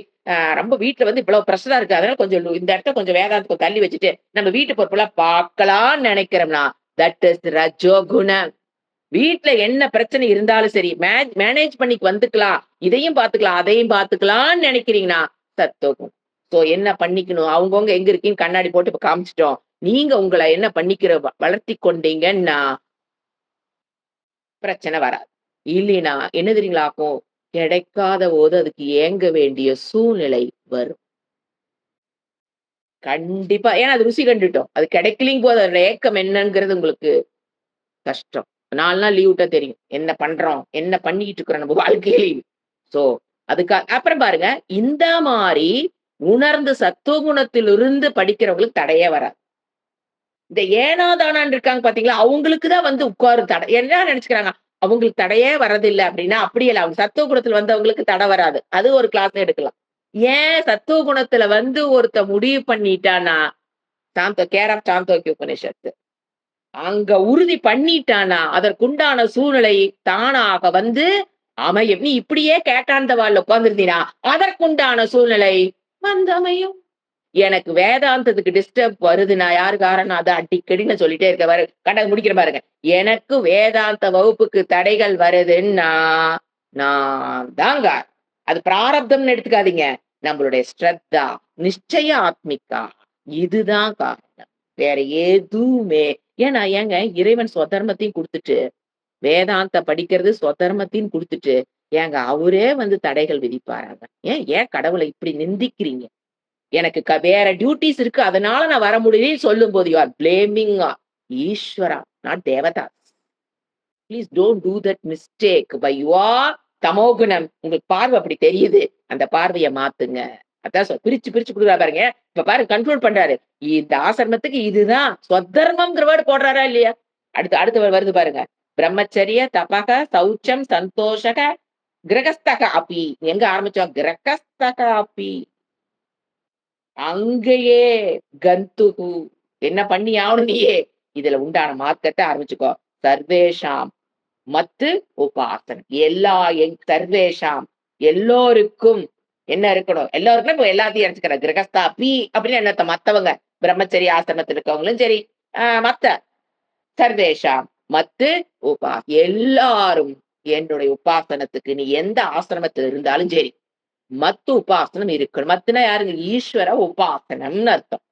ரொம்ப வீட்ல வந்து இவ்வளவு பிரஷரா இருக்கு. அதனால கொஞ்சம் இந்த இடத்த கொஞ்சம் வேதாந்தம் தள்ளி வச்சுட்டு, நம்ம வீட்டு பொறுப்பெல்லாம் பார்க்கலாம்னு நெனைக்கிறோம்னா, தட் இஸ் ரஜோ குணம். வீட்ல என்ன பிரச்சனை இருந்தாலும் சரி, மேனேஜ் பண்ணிக்கு வந்துக்கலாம். இதையும் பார்த்துக்கலாம், அதையும் பார்த்துக்கலாம்னு நெனைக்கிறீங்கன்னா, சத்துவகுணம். சோ என்ன பண்ணிக்கணும்? அவங்கவங்க எங்க இருக்கீங்கன்னு கண்ணாடி போட்டு இப்ப காமிச்சுட்டோம். நீங்க உங்கள என்ன பண்ணிக்கிற வளர்த்திக் கொண்டீங்கன்னா, பிரச்சனை வராது. இல்லைன்னா என்ன தெரியுங்களா ஆகும்? கிடைக்காத போது அதுக்கு ஏங்க வேண்டிய சூழ்நிலை வரும். கண்டிப்பா. ஏன்னா அது ருசி கண்டுட்டோம். அது கிடைக்கலைங்கும் போது அதோட ஏக்கம் என்னங்கிறது உங்களுக்கு கஷ்டம். 4 நாள் லீவ் விட்டா தெரியும். என்ன பண்றோம்? என்ன பண்ணிக்கிட்டு இருக்கிறோம் நம்ம வாழ்க்கையில. சோ, அப்புறம் பாருங்க, இந்த மாரி உணர்ந்து சத்துவகுணத்திலிருந்து படிக்கிறவங்களுக்கு தடையே வராது. இந்த ஏனா தானான்னு இருக்காங்க பார்த்தீங்களா, அவங்களுக்கு தான் வந்து உட்காரும் தடை. என்ன நெனச்சுக்கிறாங்க, அவங்களுக்கு தடையே வரதில்ல அப்டின்னா, அப்படியே இல்ல. அவங்க சத்துவ குணத்துல வந்தவங்களுக்கு தடை வராது. அது ஒரு கிளாஸே எடுக்கலாம். ஏன் சத்துவ குணத்துல வந்து ஒருத்தன் முடிவு பண்ணிட்டான்னா, கேர் ஆஃப் சாந்தோக்கிய உபனிஷத்து. அங்க உறுதி பண்ணிட்டானா, அதற்குண்டான சூழ்நிலை தானாக வந்து அமையும். நீ இப்படியே கேட்டாந்த வால்ல உட்கார்ந்திருந்தீனா, அதற்குண்டான சூழ்நிலை வந்து அமையும். எனக்கு வேதாந்தத்துக்கு டிஸ்டர்ப் வருதுன்னா, யாரு காரணம்? அத அடிக்கடி நான் சொல்லிட்டே இருக்கேன் பாரு. முடிக்கிறேன் பாருங்க. எனக்கு வேதாந்த வகுப்புக்கு தடைகள் வருதுன்னா, நான் தான் காரணம். அது பிராரப்தம்னு எடுத்துக்காதீங்க. நம்மளுடைய ஸ்ரத்தா, நிச்சய ஆத்மிகா இதுதான் காரணம். வேற எதுவுமே ஏங்க இறைவன் ஸ்வதர்மத்தையும் குடுத்துட்டு, வேதாந்த படிக்கிறது ஸ்வதர்மத்தையும் குடுத்துட்டு, ஏங்க அவரே வந்து தடைகள் விதிப்பாராங்க? ஏன் கடவுள இப்படி நிந்திக்கிறீங்க? எனக்கு வேற டியூட்டீஸ் இருக்கு. அதனால நான் வர முடியலன்னு சொல்லும்போது, you are blaming Ishwara, not Devadas. Please don't do that mistake by your தமோகுணம். உங்களுக்கு பார்வை அப்படி தெரியுது. அந்த பார்வைய மாத்துங்க. அதான் பிரிச்சு பிரிச்சு குடுக்குறாரு பாருங்க. இப்ப பாருங்க கன்க்ளூட் பண்றாரு. இந்த ஆசிரமத்துக்கு இதுதான் ஸ்வத்தர்மம்ங்கிற வேர்ட் போடுறாரா இல்லையா? அடுத்து அடுத்து வருது பாருங்க. பிரம்மச்சரிய, தபக, சௌச்சம், சந்தோஷக, கிரகஸ்தக அபி. எங்க ஆரம்பிச்சோம்? கிரகஸ்தக அபி. அங்கேயே கந்துகு. என்ன பண்ணி ஆவணும் நீயே? இதுல உண்டான மார்க்கத்த ஆரம்பிச்சுக்கோ. சர்வேஷாம் மத்து உபாசனம். சர்வேஷாம் எல்லோருக்கும் என்ன இருக்கணும்? எல்லோருக்குமே இப்ப எல்லாத்தையும் எடுத்துக்கிற கிரகஸ்தா பி அப்படின்னு என்னத்த மத்தவங்க பிரம்மச்சரிய ஆசிரமத்தில் இருக்கவங்களும் சரி, மத்த சர்வேஷாம் மத்து எல்லாரும் என்னுடைய உபாசனத்துக்கு நீ எந்த ஆசிரமத்தில் இருந்தாலும் சரி மத்து உபாசனம் இருக்கணும். மத்துனா யாருங்க? ஈஸ்வர உபாசனம்னு அர்த்தம்.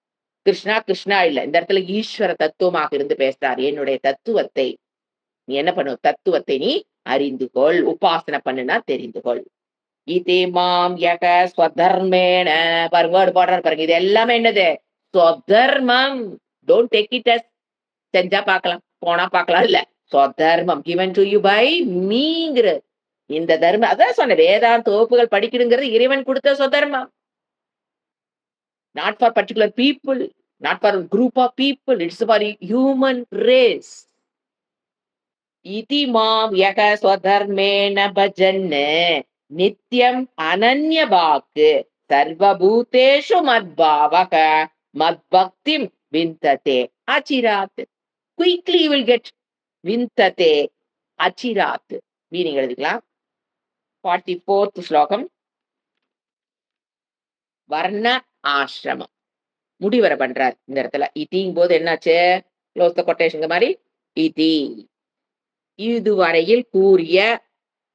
கிருஷ்ணா கிருஷ்ணா இல்ல. இந்த இடத்துல ஈஸ்வர தத்துவமாக இருந்து பேசுறார். என்னுடைய தத்துவத்தை நீ என்ன பண்ணுவ? தத்துவத்தை நீ அறிந்து கொள். உபாசனை பண்ணுனா தெரிந்து கொள். இதே மாம் யக ஸ்வதர்மேன பாருங்க, வேர்டு போடுறாரு பாருங்க. இது எல்லாமே என்னது? ஸ்வதர்மம். டோன்ட் டேக் இட் அஸ் செஞ்சா பார்க்கலாம், போனா பார்க்கலாம் இல்ல. ஸ்வதர்மம் given to you by மீங்கிற இந்த தர்மம். அதான் சொன்ன வேதாந்த வகுப்புகள் படிக்கணுங்கிறது இறைவன் கொடுத்த ஸ்வதர்மம். Not for particular people, not for a group of people, it's for human race. इति मां यः स्वधर्मेण भजन् नित्यम् अनन्यभाक् सर्वभूतेषु मद्भावः मद्भक्तिं विन्दते अचिरात्. Quickly you will get விந்ததே அச்சிராத். மீனிங் எழுதிக்கலாம். 44th ஸ்லோகம். வர்ண ஆசிரமம் முடிவர பண்றார் இந்த இடத்துல. இதிங் போது என்னாச்சு? க்ளோஸ் த கொட்டேஷன் மாதிரி இதி இதுவரையில் கூறிய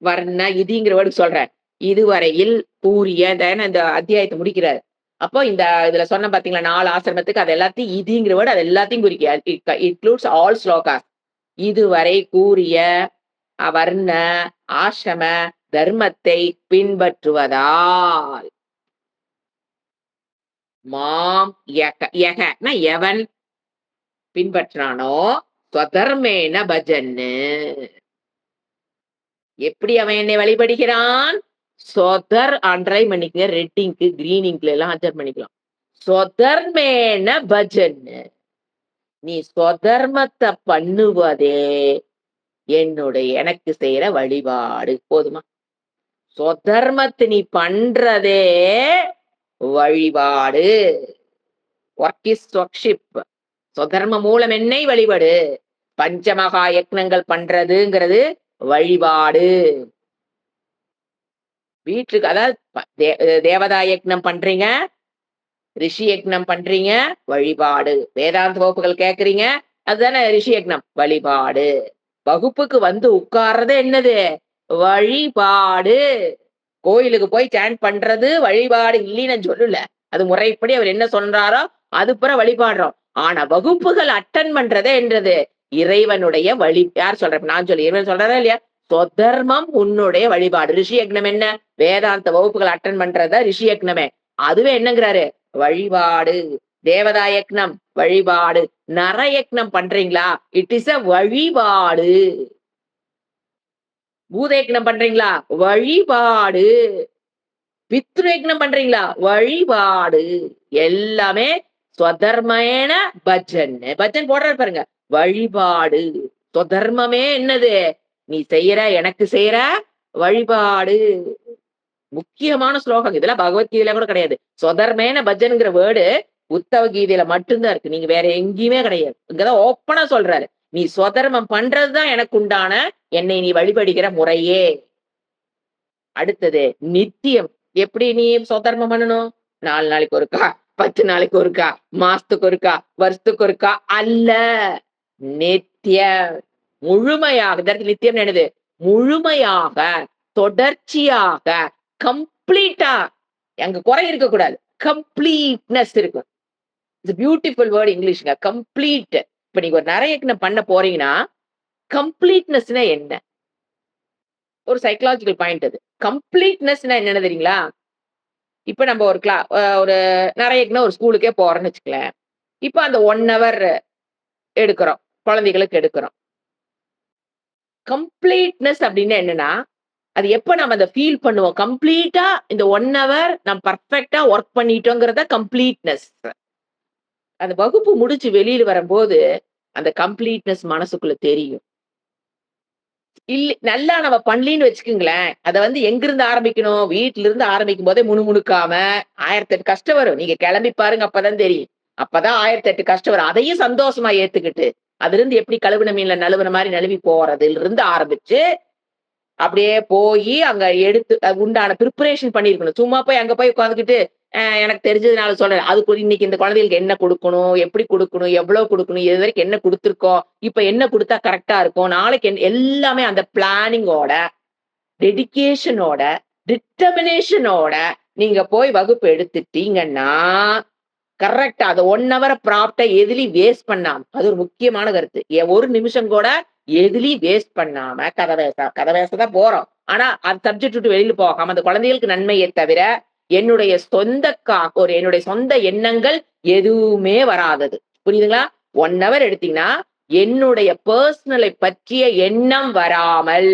வர்ண இதிங்கிற வேர்டு சொல்றேன். இதுவரையில் கூறிய இந்த அத்தியாயத்தை முடிக்கிறார். அப்போ இந்த இதுல சொன்ன பாத்தீங்களா 4 ஆசிரமத்துக்கு அது எல்லாத்தையும் இதிங்கிற வேர்டு அது எல்லாத்தையும் குறிக்க. Includes all slokas. இதுவரை கூறிய அவர்ண ஆசிரம தர்மத்தை பின்பற்றுவதால் மாம் யகனா எவன் பின்பற்றானோ ஸ்வதர்மேன பஜன்னு எப்படி அவன் என்னை வழிபடுகிறான்? சொதர் அண்டரை பண்ணிக்க, ரெட்டிங்க்கு கிரீனிங்ல எல்லாம் அட்ஜஸ்ட் பண்ணிக்கலாம். சொதர்மேன பஜன்னு நீ ஸ்வதர்மத்தை பண்ணுவதே என்னுடைய எனக்கு செய்யற வழிபாடு. போதுமா? ஸ்வதர்மத்தை நீ பண்றதே வழிபாடு. Work is worship. ஸ்வதர்ம மூலம் என்னை வழிபாடு. பஞ்சமகா யக்னங்கள் பண்றதுங்கிறது வழிபாடு. வீட்டுக்கு அதாவது தேவதா யக்னம் பண்றீங்க, ரிஷி யக்னம் பண்றீங்க, வழிபாடு. வேதாந்த வகுப்புகள் கேக்குறீங்க, அதுதானே ரிஷி யக்னம், வழிபாடு. வகுப்புக்கு வந்து உட்கார்றது என்னது? வழிபாடு. கோயிலுக்கு போய் சாண்ட் பண்றது வழிபாடு இல்லைன்னு சொல்லல. அது முறைப்படி அவர் என்ன சொல்றாரோ அது புற வழிபாடுறோம். ஆனா வகுப்புகள் அட்டன் பண்றதே என்றது இறைவனுடைய வழி. யார் சொல்ற? நான் சொல்லி இறைவன் சொல்றதா இல்லையா? சொதர்மம் உன்னுடைய வழிபாடு. ரிஷி யக்னம் என்ன? வேதாந்த வகுப்புகள் அட்டன் பண்றதா ரிஷி யக்னமே. அதுவே என்னங்கிறாரு? வழிபாடு. தேவதா யக்னம் வழிபாடு. நர யக்னம் பண்றீங்களா? இட் இஸ் அ வழிபாடு. பூத யக்னம் பண்றீங்களா? வழிபாடு. பித்ரு யக்னம் பண்றீங்களா? வழிபாடு. எல்லாமே ஸ்வதர்மேன பஜன். பஜன் போடுற பாருங்க, வழிபாடு. ஸ்வதர்மமே என்னது? நீ செய்யற எனக்கு செய்யற வழிபாடு. முக்கியமான ஸ்லோகம். இதெல்லாம் பகவத்கீதையில கூட கிடையாது. ஸ்வதர்மேன பஜன்ங்கிற வேர்டு உத்தவ கீதையில மட்டும்தான் இருக்கு. நீங்க வேற எங்கேயுமே கிடையாது. இங்கதான் ஓப்பனா சொல்றாரு, நீ ஸ்வதர்மம் பண்றதுதான் எனக்கு உண்டான என்னை நீ வழிபடுகிற முறையே. அடுத்தது நித்தியம். எப்படி நீ ஸ்வதர்மம் பண்ணணும்? 4 நாளைக்கு ஒருக்கா, 10 நாளைக்கு ஒருக்கா, மாசத்துக்கு ஒருக்கா, வருஷத்துக்கு ஒருக்கா அல்ல. நித்தியம். முழுமையாக. நித்தியம் என்னது? முழுமையாக, தொடர்ச்சியாக, கம்ப்ளீட்டா. அங்க குறை இருக்க கூடாது. கம்ப்ளீட்னஸ் இருக்கும். இட்ஸ் பியூட்டிஃபுல் வேர்ட் இங்கிலீஷ்ங்க, கம்ப்ளீட். இப்ப நீங்க ஒரு நிறைய பண்ண போறீங்கன்னா கம்ப்ளீட்னஸ்னா என்ன? ஒரு சைக்கலாஜிக்கல் பாயிண்ட் அது. கம்ப்ளீட்னஸ்னா என்னன்னு தெரியுங்களா? இப்ப நம்ம ஒரு நிறைய ஒரு ஸ்கூலுக்கே போறோம்னு வச்சுக்கலேன். இப்ப அந்த 1 hour எடுக்கிறோம், குழந்தைகளுக்கு எடுக்கிறோம். கம்ப்ளீட்னஸ் அப்படின்னு என்னன்னா, அது எப்ப நம்ம அதை ஃபீல் பண்ணுவோம்? கம்ப்ளீட்டா இந்த 1 hour நம்ம பர்ஃபெக்டா ஒர்க் பண்ணிட்டோங்கிறத கம்ப்ளீட்னஸ். அந்த வகுப்பு முடிச்சு வெளியில வரும்போது அந்த கம்ப்ளீட்னஸ் மனசுக்குள்ள தெரியும். இல்ல நல்லா நம்ம பண்ணலின்னு வச்சுக்கோங்களேன், அதை எங்கிருந்து ஆரம்பிக்கணும்? வீட்டுல இருந்து ஆரம்பிக்கும் போதே முணுமுணுக்காம 1008 கஷ்டம் வரும். நீங்க கிளம்பி பாருங்க, அப்பதான் தெரியும். அப்பதான் 1008 கஷ்டம் வரும். அதையும் சந்தோஷமா ஏத்துக்கிட்டு அதுல இருந்து எப்படி கழுவுன மீன்ல நழுவுன மாதிரி நழுவி போறதுல இருந்து ஆரம்பிச்சு அப்படியே போய் அங்க எடுத்து உண்டான ப்ரிப்பரேஷன் பண்ணிருக்கணும். சும்மா போய் அங்க போய் உட்காந்துக்கிட்டு எனக்கு தெரிஞ்சதுனால சொல்றேன். அதுக்கு இன்னைக்கு இந்த குழந்தைகளுக்கு என்ன கொடுக்கணும், எப்படி கொடுக்கணும், எவ்வளவு கொடுக்கணும், இது வரைக்கும் என்ன கொடுத்துருக்கோம், இப்ப என்ன கொடுத்தா கரெக்டா இருக்கும், நாளைக்கு எல்லாமே அந்த பிளானிங்கோட, டெடிகேஷனோட டிட்டர்மினேஷனோட நீங்க போய் வகுப்பு எடுத்துட்டீங்கன்னா கரெக்டா அது 1 ஹவர் ப்ராப்டா எதுலயும் வேஸ்ட் பண்ணாம, அது ஒரு முக்கியமான கருத்து. ஒரு நிமிஷம் கூட எதுலயும் வேஸ்ட் பண்ணாம கதை பேச தான் போறோம். ஆனா அந்த சப்ஜெக்ட் விட்டு வெளியில போகாம அந்த குழந்தைகளுக்கு நன்மையே தவிர என்னுடைய என்னுடைய சொந்த எண்ணங்கள் எதுவுமே வராதது. புரியுதுங்களா? 1 ஹவர் எடுத்தீங்கன்னா என்னுடைய பர்சனலை பற்றிய எண்ணம் வராமல்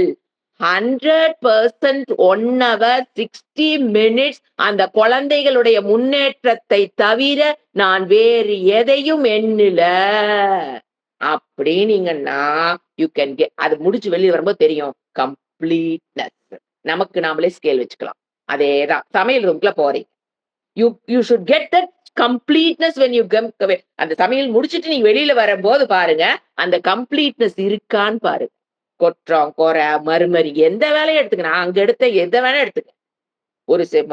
100% 1 ஹவர் 60 மினிட்ஸ் அந்த குழந்தைகளுடைய முன்னேற்றத்தை தவிர நான் வேறு எதையும் எண்ணல. அப்படின்னீங்கன்னா யூ கேன் கெட் அது முடிச்சு வெளிய வரும்போது தெரியும். கம்ப்ளீட்னஸ். நமக்கு நாமளே ஸ்கேல் வச்சுக்கலாம். அதேதான். சமையல் ரூம்க்குள்ள போறீங்க. You should get that completeness when you அந்த சமையல் முடிச்சுட்டு நீங்க வெளியில வரும்போது பாருங்க, அந்த கம்ப்ளீட்னஸ் இருக்கான்னு பாருங்க. குற்றம், குறை, மறுமறி எந்த வேலையும் எடுத்துக்க. நான் அங்க எடுத்த எத வேணா எடுத்துக்க.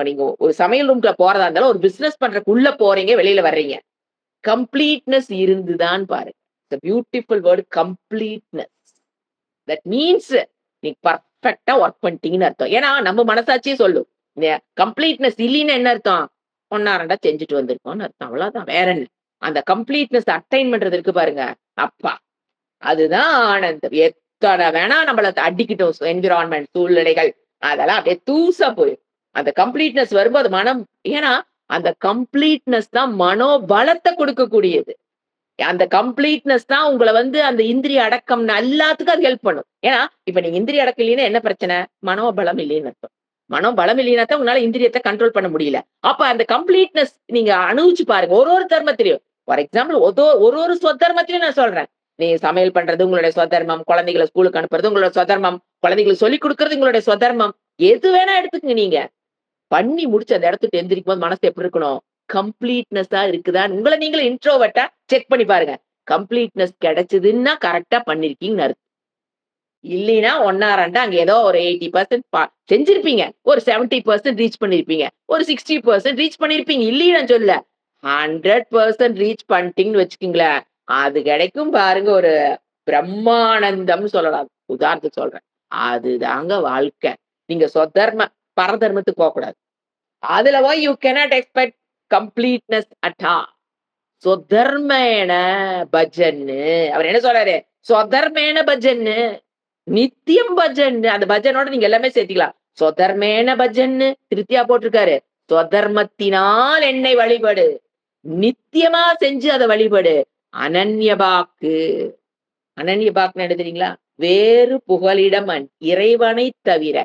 நீங்க ஒரு சமையல் ரூம்க்குள்ள போறதா இருந்தாலும், ஒரு பிசினஸ் பண்றதுக்குள்ள போறீங்க, வெளியில வர்றீங்க. கம்ப்ளீட்னஸ் இருந்துதான் பாருங்க. தி beautiful word completeness. That means நீங்க பெர்ஃபெக்ட்டா வொர்க் பண்ணிட்டீங்கன்னு அர்த்தம். ஏன்னா நம்ம மனசாட்சியே சொல்லும். கம்ப்ளீட்னஸ் இல்லைன்னா என்ன அர்த்தம்? ஒண்ணா ரெண்டா செஞ்சுட்டு வந்திருக்கோம்னு அர்த்தம். அவ்வளவுதான். வேற என்ன? அந்த கம்ப்ளீட்னஸ் அட்டைன் பண்றது இருக்கு பாருங்க. அப்பா! அதுதான் ஆனந்தம். எத்தனை வேணா நம்மள அடிக்கட்டும் என்விரான்மென்ட் சூழ்நிலைகள். அதெல்லாம் அப்படியே தூசா போயிடும். அந்த கம்ப்ளீட்னஸ் வரும்போது மனம் ஏன்னா அந்த கம்ப்ளீட்னஸ் தான் மனோபலத்தை கொடுக்கக்கூடியது. அந்த கம்ப்ளீட்னஸ் தான் உங்கள அந்த இந்திரிய அடக்கம் எல்லாத்துக்கும் அது ஹெல்ப் பண்ணும். ஏன்னா, இப்ப நீங்க இந்திரிய அடக்கம் இல்லைன்னா என்ன பிரச்சனை? மனோபலம் இல்லைன்னு அர்த்தம். மனோபலம் இல்லைன்னா தான் உங்களால இந்திரியத்த கண்ட்ரோல் பண்ண முடியல. அப்ப அந்த கம்ப்ளீட்னஸ் நீங்க அனுபவிச்சு பாருங்க. ஒரு ஒரு தர்மத்திலயும். ஃபார் எக்ஸாம்பிள் ஒரு ஒரு சொத்தர்மத்திலயும் நான் சொல்றேன். நீங்க சமையல் பண்றது உங்களுடைய சொதர்மம், குழந்தைகள ஸ்கூலுக்கு அனுப்புறது உங்களோட சொதர்மம், குழந்தைகளுக்கு சொல்லிக் குடுக்குறது உங்களுடைய சொதர்மம். எது வேணா எடுத்துக்கங்க நீங்க. பண்ணி முடிச்சு அந்த இடத்துக்கு எந்திரிக்கும் போது மனசு எப்படி இருக்கணும்? கம்ப்ளீட்னஸா இருக்குதான்னு உங்கள நீங்களே இன்ட்ரோவர்ட்டா செக் பண்ணி பாருங்க. கம்ப்ளீட்னஸ் கிடைச்சதுன்னா கரெக்ட்டா பண்ணிருக்கீங்கன்னு அர்த்தம். இல்லைன்னா 1 2 அங்க ஏதோ ஒரு 80% செஞ்சிருப்பீங்க. ஒரு 70% ரீச் பண்ணியிருப்பீங்க. ஒரு 60% ரீச் பண்ணியிருப்பீங்க. இல்லைன்னு நான் சொல்லல. 100% ரீச் பண்ணிட்டீங்கன்னு வச்சுக்கங்களேன். அது கிடைக்கும் பாருங்க ஒரு பிரம்மானந்தம்னு சொல்லலாம். உதாரணத்துக்கு சொல்றேன். அதுதாங்க வாழ்க்கை. நீங்க பரதர்மத்துக்கு போக்கூடாது. அதுல போய் you cannot expect completeness at all. சொதர்மேன பஜன்னு அவர் என்ன சொல்றாரு? சொதர்மேன பஜன்னு நித்தியம் பஜன்னு அந்த பஜனோட நீங்க எல்லாமே சேர்த்திக்கலாம். சொதர்மேன பஜன்னு திருப்தியா போட்டிருக்காரு. சொதர்மத்தினால் என்னை வழிபடு. நித்தியமா செஞ்சு அதை வழிபடு. அனன்யபாக்கு. அனன்யபாக்குன்னு என்ன தெரியுங்களா? வேறு புகலிடம் இறைவனைத் தவிர,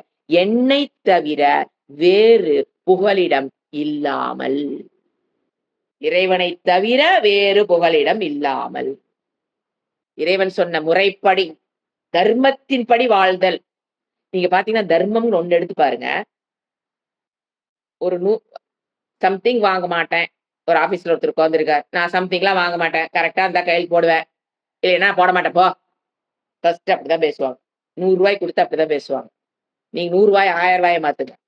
என்னைத் தவிர வேறு புகலிடம் இல்லாமல். இறைவனைத் தவிர வேறு புகலிடம் இல்லாமல். இறைவன் சொன்ன முறைப்படி, தர்மத்தின்படி வாழ்தல். நீங்க பார்த்தீங்கன்னா, தர்மம்னு ஒண்ணு எடுத்து பாருங்க. ஒரு சம்திங் வாங்க மாட்டேன். ஒரு ஆபீஸ்ல ஒருத்தர் உட்கார்ந்திருக்கார். நான் சம்திங்லாம் வாங்க மாட்டேன். கரெக்ட்டா இருந்தா கையெழுத்து போடுவேன். இல்லைன்னா போட மாட்டேன் போ. ஃபர்ஸ்ட் அப்படிதான் பேசுவாங்க. ரூ. 100 குடுத்தா அப்படிதான் பேசுவாங்க. நீங்க ரூ. 100 ரூ. 1000 மாத்துங்க. ரூ.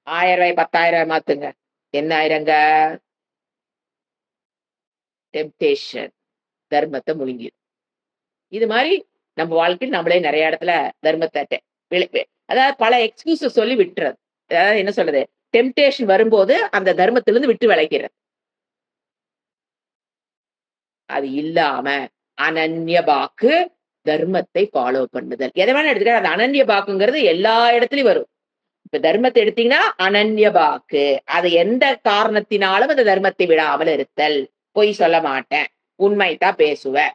1000 10,000 மாத்துங்க. என்ன ஆயிரங்க? டெம்ப்டேஷன். தர்மத்த முழுங்கிரும். இது மாரி நம்ம வாழ்க்கையில நம்மளே நெறைய இடத்துல தர்மத்த அதாவது பல எக்ஸ்கியூஸஸ் சொல்லி விட்டுறது. அதாவது என்ன சொல்றது? டெம்ப்டேஷன் வரும்போது அந்த தர்மத்திலிருந்து விட்டு விலகிறது. அது இல்லாம அனன்ய பாக்கு தர்மத்தை ஃபாலோ பண்ணுதல். எத வேணா எடுத்துக்க அந்த அனன்ய பாக்குங்கிறது எல்லா இடத்துலயும் வரும். இப்ப தர்மத்தை எடுத்தீங்கன்னா அனன்ய பாக்கு. அது எந்த காரணத்தினாலும் அந்த தர்மத்தை விடாமல் இருத்தல். பொய் சொல்ல மாட்டேன். உண்மைதான் பேசுவேன்.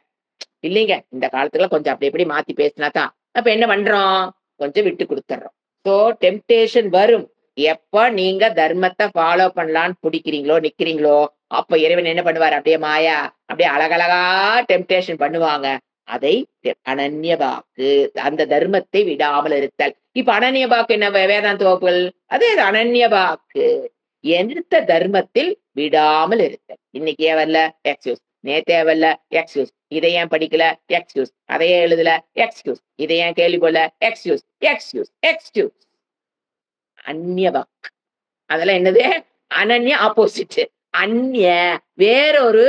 இல்லைங்க. இந்த காலத்துல கொஞ்சம் அப்படி இப்படி மாத்தி பேசினா தான். அப்ப என்ன பண்றோம்? கொஞ்சம் விட்டு குடுத்துர்றோம். சோ டெம்ப்டேஷன் வரும். எப்ப நீங்க தர்மத்த ஃபாலோ பண்ணலான்னு புடிக்கிறீங்களோ, நிக்கிறீங்களோ, அப்ப இறைவன் என்ன பண்ணுவாரு? அப்படியே மாயா, அப்படியே அழகழகா டெம்ப்டேஷன் பண்ணுவாங்க. அதை அனன்ய பாக்கு. அந்த தர்மத்தை விடாமல் இருத்தல். இப்ப அனன்ய பாக்கு என்ன வேதாந்த வகுப்புகள்? அதே அனன்ய பாக்கு. எடுத்த தர்மத்தில் விடாமல் இருத்தல். இன்னைக்கு ஏன் வரல? எக்ஸ்கியூஸ். நேத்தே வரல? எக்ஸ்கியூஸ். இதை ஏன் படிக்கல? எக்ஸ்கியூஸ். அதையே எழுதல? எக்ஸ்கியூஸ். இதை ஏன் கேள்வி போடல? Excuse, excuse, excuse. அந்நிய வாக். அதெல்லாம் என்னது? அனன்ய ஆப்போசிட். அந்நிய வேறொரு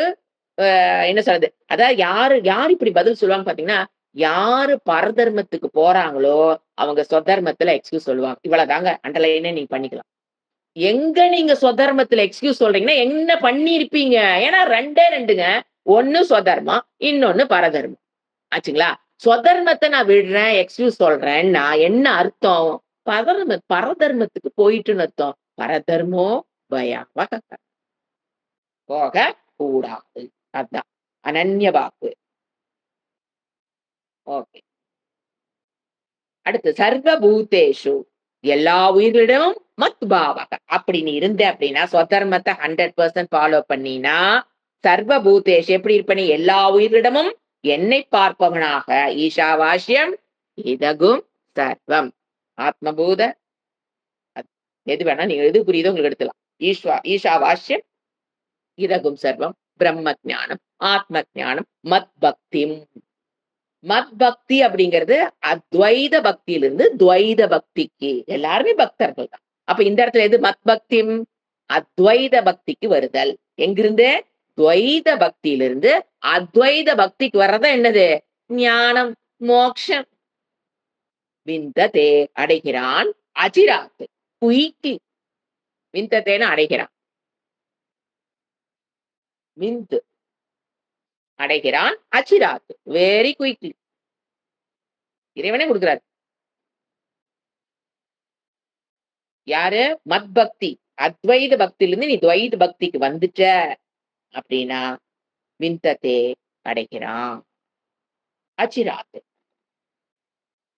என்ன சொல்றது? அதாவது யாரு யாரு இப்படி பதில் சொல்லுவாங்க பார்த்தீங்கன்னா, யாரு பரதர்மத்துக்கு போறாங்களோ அவங்க சொதர்மத்துல எக்ஸ்கியூஸ் சொல்லுவாங்க. இவ்வளவுதாங்க, அண்டர்லைனே நீங்க பண்ணிக்கலாம். எங்க நீங்க சொதர்மத்துல எக்ஸ்கியூஸ் சொல்றீங்கன்னா என்ன பண்ணிருப்பீங்க? ஏன்னா 2டே 2ங்க. ஒண்ணு சொதர்மம், இன்னொன்னு பரதர்மம். ஆச்சுங்களா? சொதர்மத்த நான் விடுறேன், எக்ஸ்கியூஸ் சொல்றேன்னா என்ன அர்த்தம்? பரதர்மத்துக்கு போயிட்டுன்னு அர்த்தம். பரதர்மோ பயாவக போக கூடாது. அதான். அனன்ய வாக்கு. ஓகே. அடுத்து சர்வ பூதேஷு எல்லா உயிர்களிடமும் மத் பாவக. அப்படி நீ இருந்த அப்படின்னா ஸ்வதர்மத்தை 100% ஃபாலோ பண்ணினா சர்வ பூதேஷ் எப்படி இருப்ப நீ? எல்லா உயிர்களிடமும் என்னை பார்ப்பவனாக. ஈஷாவாஸ்யம் இதகும் சர்வம். ஆத்மபூத எது வேணா நீங்க எது புரியுதோ உங்களுக்கு எடுத்துலாம். ஈஷாவாஸ்யம் இதகும் சர்வம் பிரம்ம ஜானம் ஆத்ம ஜானம் மத் பக்தி. மத் பக்தி அப்படிங்கிறது அத்வைத பக்தியிலிருந்து துவைத பக்திக்கு. எல்லாருமே பக்தர்கள் தான். அப்ப இந்த இடத்துல எது மத் பக்தி? அத்வைத பக்திக்கு வருதல். எங்கிருந்து? துவைத பக்தியிலிருந்து அத்வைத பக்திக்கு வர்றதா என்னது? ஞானம், மோக்ஷம். விந்ததே அடைகிறான், அஜிராத்து குயிக்கி. விந்ததேன்னு அடைகிறான். விந்து அடைகிறான், அச்சிராத்து வெரி குயிக்லி. இறைவனே கொடுக்கிறார். யாரு? மத் பக்தி. அத்வைத பக்தியிலிருந்து நீ துவைத பக்திக்கு வந்துட்ட அப்படின்னா விந்ததே அடைகிறான். அச்சிராத்து.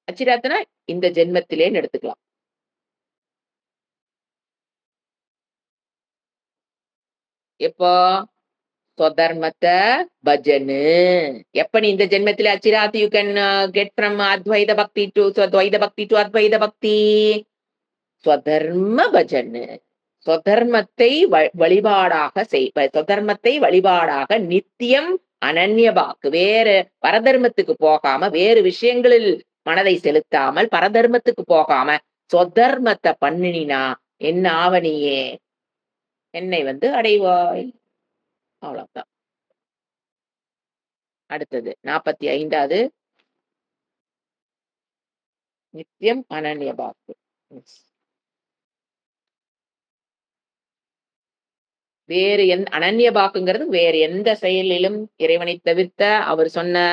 அச்சிராத்துனா இந்த ஜென்மத்திலேன்னு எடுத்துக்கலாம். எப்போ? ஸ்வதர்மத்தை பஜனு. எப்ப நீ இந்த ஜென்மத்திலே அச்சிராத் யூ கேன் கெட் ஃப்ரம் அத்வைத பக்தி டு துவைத பக்தி டு அத்வைத பக்தி. ஸ்வதர்ம பஜனு. சொதர்மத்தை வழிபாடாக சொதர்மத்தை வழிபாடாக நித்தியம் அனன்ய வாக்கு. வேறு பரதர்மத்துக்கு போகாம வேறு விஷயங்களில் மனதை செலுத்தாமல் பரதர்மத்துக்கு போகாம சொதர்மத்தை பண்ணினா என்ன ஆவணியே? என்னை அடைவாய். அவ்வளவுதான். அடுத்தது 45வது நித்தியம் அனன்ய வாக்கு. வேறு அனன்ய பாக்குங்கிறது வேறு எந்த செயலிலும் இறைவனை தவிர்த்த அவர் சொன்ன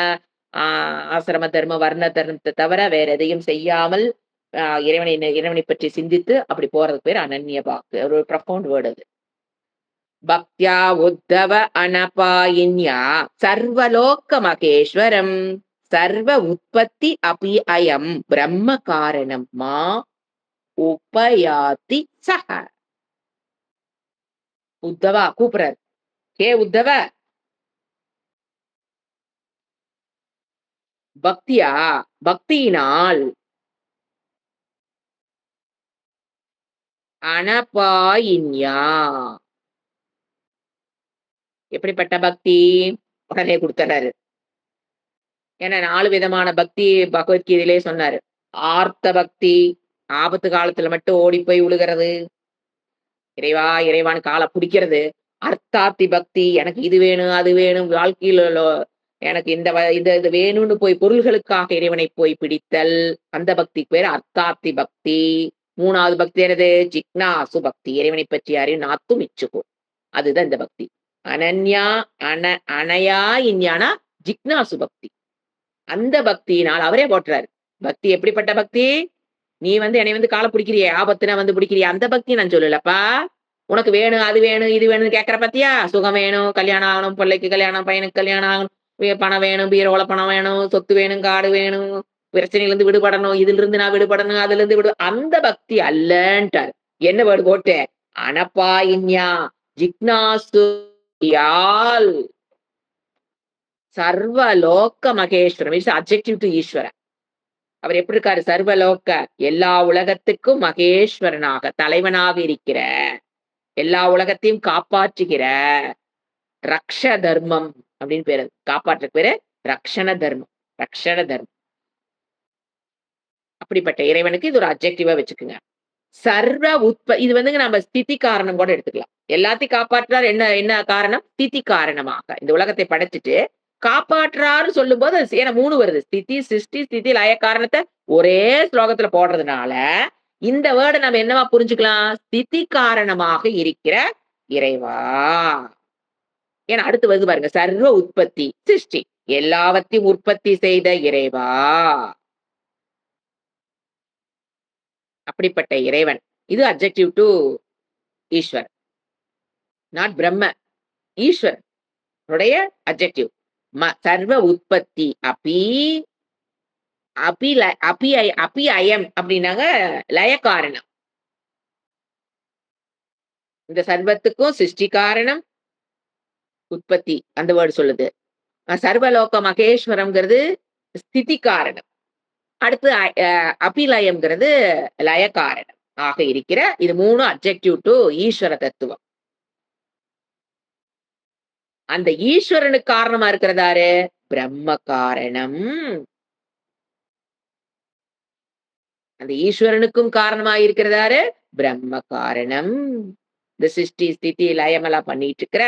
ஆசிரம தர்ம வர்ண தர்மத்தை தவிர வேற எதையும் செய்யாமல் இறைவனை பற்றி சிந்தித்து அப்படி போறதுக்கு பேர் அனன்ய பாக்கு. ஒரு ப்ரொஃபவுண்ட் வேர்டு அது. பக்தியா உத்தவ அனபாயின்யா சர்வலோக மகேஸ்வரம் சர்வ உற்பத்தி அபி அயம் பிரம்ம காரணம் மா உபயாதி சஹ. உத்தவா கூப்பிடுறார். ஹே உத்தவ, பக்தியா பக்தியினால் அனபாயின்யா. எப்படிப்பட்ட பக்தி? உடனே கொடுத்துறாரு. ஏன்னா 4 விதமான பக்தி பகவத்கீதையிலே சொன்னாரு. ஆர்த்த பக்தி, ஆபத்து காலத்துல மட்டும் ஓடி போய் விழுகிறது, இறைவா இறைவான்னு காலை பிடிக்கிறது. அர்த்தாத்தி பக்தி, எனக்கு இது வேணும் அது வேணும், வாழ்க்கையில எனக்கு இந்த இது வேணும்னு போய் பொருள்களுக்காக இறைவனை போய் பிடித்தல். அந்த பக்திக்கு பேர் அர்த்தாத்தி பக்தி. 3வது பக்தி என்னது? ஜிக்னாசு பக்தி. இறைவனை பற்றி அறிவு நாத்தும் இச்சுக்கோ. அதுதான் இந்த பக்தி. அனன்யா அனயா இன்யானா ஜிக்னாசு பக்தி. அந்த பக்தியினால் அவரே போட்டுறாரு. பக்தி எப்படிப்பட்ட பக்தி? நீ என்னை காலை பிடிக்கிறியே, ஆபத்துனா பிடிக்கிறிய அந்த பக்தி நான் சொல்லலப்பா. உனக்கு வேணும் அது வேணும் இது வேணும்னு கேட்கற பத்தியா? சுகம் வேணும், கல்யாணம் ஆகணும், பிள்ளைக்கு கல்யாணம், பையனுக்கு கல்யாணம் ஆகணும், பணம் வேணும், பீரோல பணம் வேணும், சொத்து வேணும், காடு வேணும், பிரச்சனையில இருந்து விடுபடணும், இதுல இருந்து நான் விடுபடணும், அதுல இருந்து அந்த பக்தி அல்லன்ட்டார். என்ன வேர்டு போட்டு? அனபாயின்யா ஜிக்னாசு யால் சர்வலோக மகேஸ்வரம். இட்ஸ் அப்ஜெக்டிவ் டு ஈஸ்வரன். அவர் எப்படி இருக்காரு? சர்வலோக எல்லா உலகத்துக்கும் மகேஸ்வரனாக தலைவனாக இருக்கிற, எல்லா உலகத்தையும் காப்பாற்றுகிற ரக்ஷ தர்மம் அப்படின்னு பேரு. காப்பாற்ற பேரு ரக்ஷண தர்மம். ரக்ஷண தர்மம். அப்படிப்பட்ட இறைவனுக்கு இது ஒரு அப்ஜெக்டிவா வச்சுக்குங்க. சர்வ இது நம்ம ஸ்திதி காரணம் கூட எடுத்துக்கலாம். எல்லாத்தையும் காப்பாற்றார். என்ன என்ன காரணம்? ஸ்திதி காரணமாக இந்த உலகத்தை படைச்சிட்டு காப்பாற்றாரு சொல்லும் போது ஏன்னா 3 வருது. ஸ்திதி, சிருஷ்டி, ஸ்திதி, லய காரணத்த ஒரே ஸ்லோகத்துல போடுறதுனால, இந்த வேர்ட நம்ம என்னவா புரிஞ்சுக்கலாம்? ஸ்திதி காரணமாக இருக்கிற இறைவா. ஏன்னா அடுத்து வருது பாருங்க. சர்வ உற்பத்தி, சிருஷ்டி. எல்லாவற்றையும் உற்பத்தி செய்த இறைவா. அப்படிப்பட்ட இறைவன். இது அட்ஜெக்டிவ் டூ ஈஸ்வர். நாட் பிரம்ம. ஈஸ்வர் உடைய அட்ஜெக்டிவ். சர்வ உற்பத்தி அபி அபி அபி அபி அயம் அப்படின்னாங்க லய காரணம். இந்த சர்வத்துக்கும் சிருஷ்டி காரணம் உற்பத்தி அந்த வேர்டு சொல்லுது. சர்வலோக மகேஸ்வரம்ங்கிறது ஸ்திதி காரணம். அடுத்து அபிலயம்ங்கிறது லய காரணம் ஆக இருக்கிற இது 3 அட்ஜெக்டிவ் டு ஈஸ்வர தத்துவம். அந்த ஈஸ்வரனுக்கு காரணமா இருக்கிறதாரு பிரம்ம காரணம். அந்த ஈஸ்வரனுக்கும் காரணமா இருக்கிறதாரு பிரம்ம காரணம். இந்த சிருஷ்டி ஸ்திதி லயமெல்லாம் பண்ணிட்டு இருக்கிற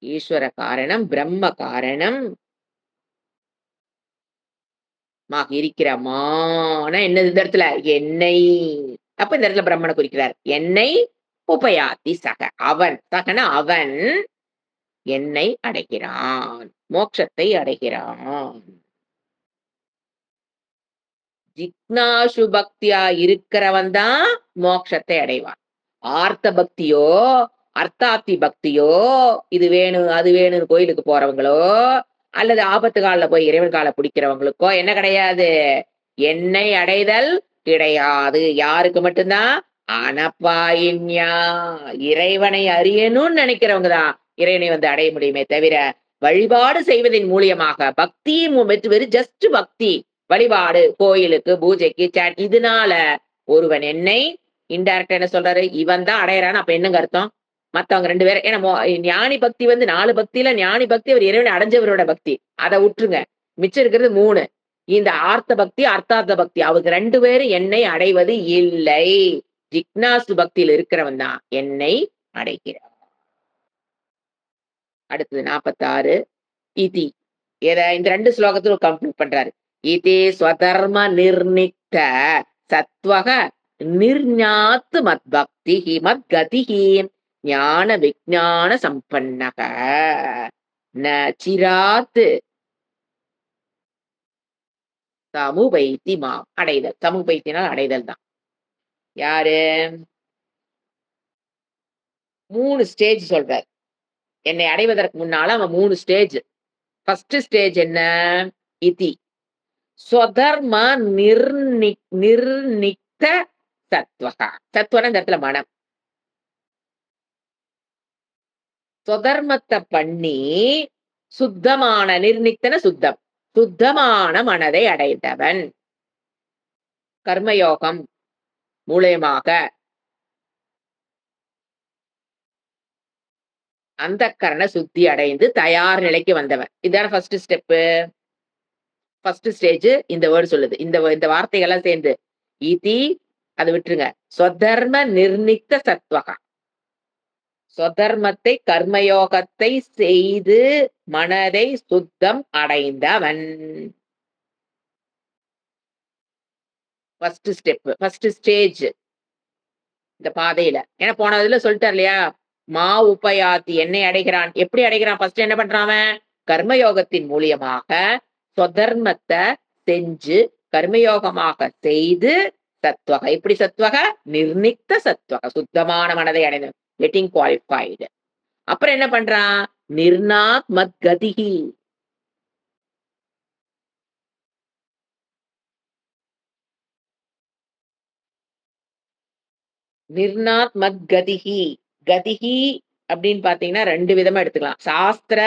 ஈஸ்வர காரணம் பிரம்ம காரணம் இருக்கிறமான என்னது இந்த இடத்துல என்னை. அப்ப இந்த இடத்துல பிரம்மனை குறிக்கிறார். என்னை உபயாத்தி சக அவன் சகன அவன் என்னை அடைகிறான், மோட்சத்தை அடைகிறான். ஜிக்னாசு பக்தியா இருக்கிறவன் தான் மோட்சத்தை அடைவான். ஆர்த்த பக்தியோ அர்த்தாத்தி பக்தியோ இது வேணும் அது வேணும்னு கோயிலுக்கு போறவங்களோ அல்லது ஆபத்து கால போய் இறைவன் கால பிடிக்கிறவங்களுக்கோ என்ன கிடையாது, என்னை அடைதல் கிடையாது. யாருக்கு மட்டும்தான் அனப்பாயின்யா இறைவனை அறியணும்னு நினைக்கிறவங்க தான் இறைவனை வந்து அடைய முடியுமே தவிர வழிபாடு செய்வதன் மூலியமாக பக்தி வெறும் ஜஸ்ட் பக்தி வழிபாடு கோயிலுக்கு பூஜைக்கு இதனால ஒருவன் என்னை இன்டைரக்டா என்ன சொல்றாரு இவன் தான் அடையறான்னு. அப்ப என்னங்க அர்த்தம்? மத்தவங்க 2 பேரும் ஏன்னா ஞானி பக்தி வந்து 4 பக்தியில ஞானி பக்தி அவர் இறைவனை அடைஞ்சவரோட பக்தி, அதை விட்டுருங்க. மிச்சம் இருக்கிறது 3. இந்த ஆர்த்த பக்தி அர்த்தார்த்த பக்தி அவங்க 2 பேரும் என்னை அடைவது இல்லை. ஜிக்னாசு பக்தியில் இருக்கிறவன் தான் என்னை அடைகிறான். அடுத்தது 46 இதி. இந்த 2 ஸ்லோகத்துல கம்ப்ளீட் பண்றாரு. இதே ஸ்வதர்ம நிர்ணிக்த சத்வக நிர்ஞாத் மத் பக்தி மத் கதி ஞான விஞ்ஞான சம்பன்னக ந சிராத் சமுபைத்தி மாம் அடைதல். சமுபைத்தினால் அடைதல் தான். யாரு 3 ஸ்டேஜ் சொல்றார். என்னை அடைவதற்கு முன்னால அவன் 3 ஸ்டேஜ். ஃபர்ஸ்ட் ஸ்டேஜ் என்ன? இதி ஸ்வதர்ம நிர்ணிக்த சத்வகா. சத்வன இந்த இடத்துல மனம். ஸ்வதர்மத்தை பண்ணி சுத்தமான நிர்ணிக்தன சுத்தம் சுத்தமான மனதை அடைந்தவன். கர்மயோகம் மூலயமாக அந்த கரண சுத்தி அடைந்து தயார் நிலைக்கு வந்தவன். இதான ஃபர்ஸ்ட் ஸ்டெப்பு. ஃபர்ஸ்ட் ஸ்டேஜ் இந்த வேர்டு சொல்லுது. இந்த வார்த்தைகள்லாம் சேர்ந்து இதி அதை விட்டுருங்க. ஸ்வதர்ம நிர்ணிக்த சத்வகா. ஸ்வதர்மத்தை கர்மயோகத்தை செய்து மனதை சுத்தம் அடைந்தவன். ஃபர்ஸ்ட் ஸ்டெப் ஃபர்ஸ்ட் ஸ்டேஜ் இந்த பாதையில. ஏன்னா போனதுல சொல்லிட்டார் இல்லையா, மா உபயாத்தி என்னை அடைகிறான். எப்படி அடைகிறான்? ஃபர்ஸ்ட் என்ன பண்றான்? கர்மயோகத்தின் மூலியமாக ஸ்வதர்மத்தை செஞ்சு கர்மயோகமாக செய்து சத்வக. எப்படி சத்வக? நிர்ணிக்த சத்வக சுத்தமான மனதை அடைந்த கெட்டிங் குவாலிஃபைடு. அப்புறம் என்ன பண்றான்? நிர்ணாத் மத் கதிஹி. நிர்ணாத் மத் கதிஹி. கதிஹி அப்படின்னு பாத்தீங்கன்னா 2 விதமா எடுத்துக்கலாம். சாஸ்திர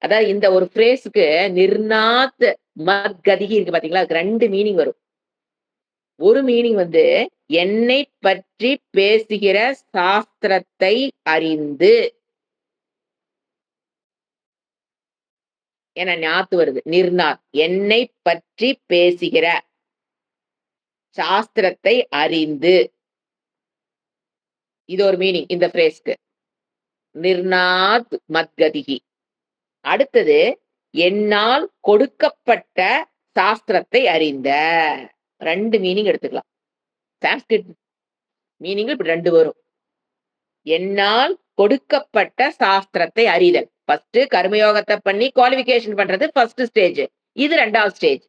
அதாவது இந்த ஒரு பிரேஸுக்கு நிர்ணாத் மத் கதிஹி இருக்கு பாத்தீங்களா, அதுக்கு 2 மீனிங் வரும். ஒரு மீனிங் வந்து என்னை பற்றி பேசுகிற சாஸ்திரத்தை அறிந்து. என ஞாத்து வருது. நிர்ணாத் என்னை பற்றி பேசுகிற சாஸ்திரத்தை அறிந்து. இது ஒரு மீனிங் இந்த பிரேஸ்க்கு. நிர்ணாத் மத்கதிகி. அடுத்தது என்னால் கொடுக்கப்பட்ட சாஸ்திரத்தை அறிந்த. 2 மீனிங் எடுத்துக்கலாம். சான்ஸ்கிரிட் மீனிங் இப்படி 2 வரும். என்னால் கொடுக்கப்பட்ட சாஸ்திரத்தை அறிதல். ஃபர்ஸ்ட் கர்மயோகத்தை பண்ணி குவாலிஃபிகேஷன் பண்றது ஃபர்ஸ்ட் ஸ்டேஜ். இது 2வது ஸ்டேஜ்.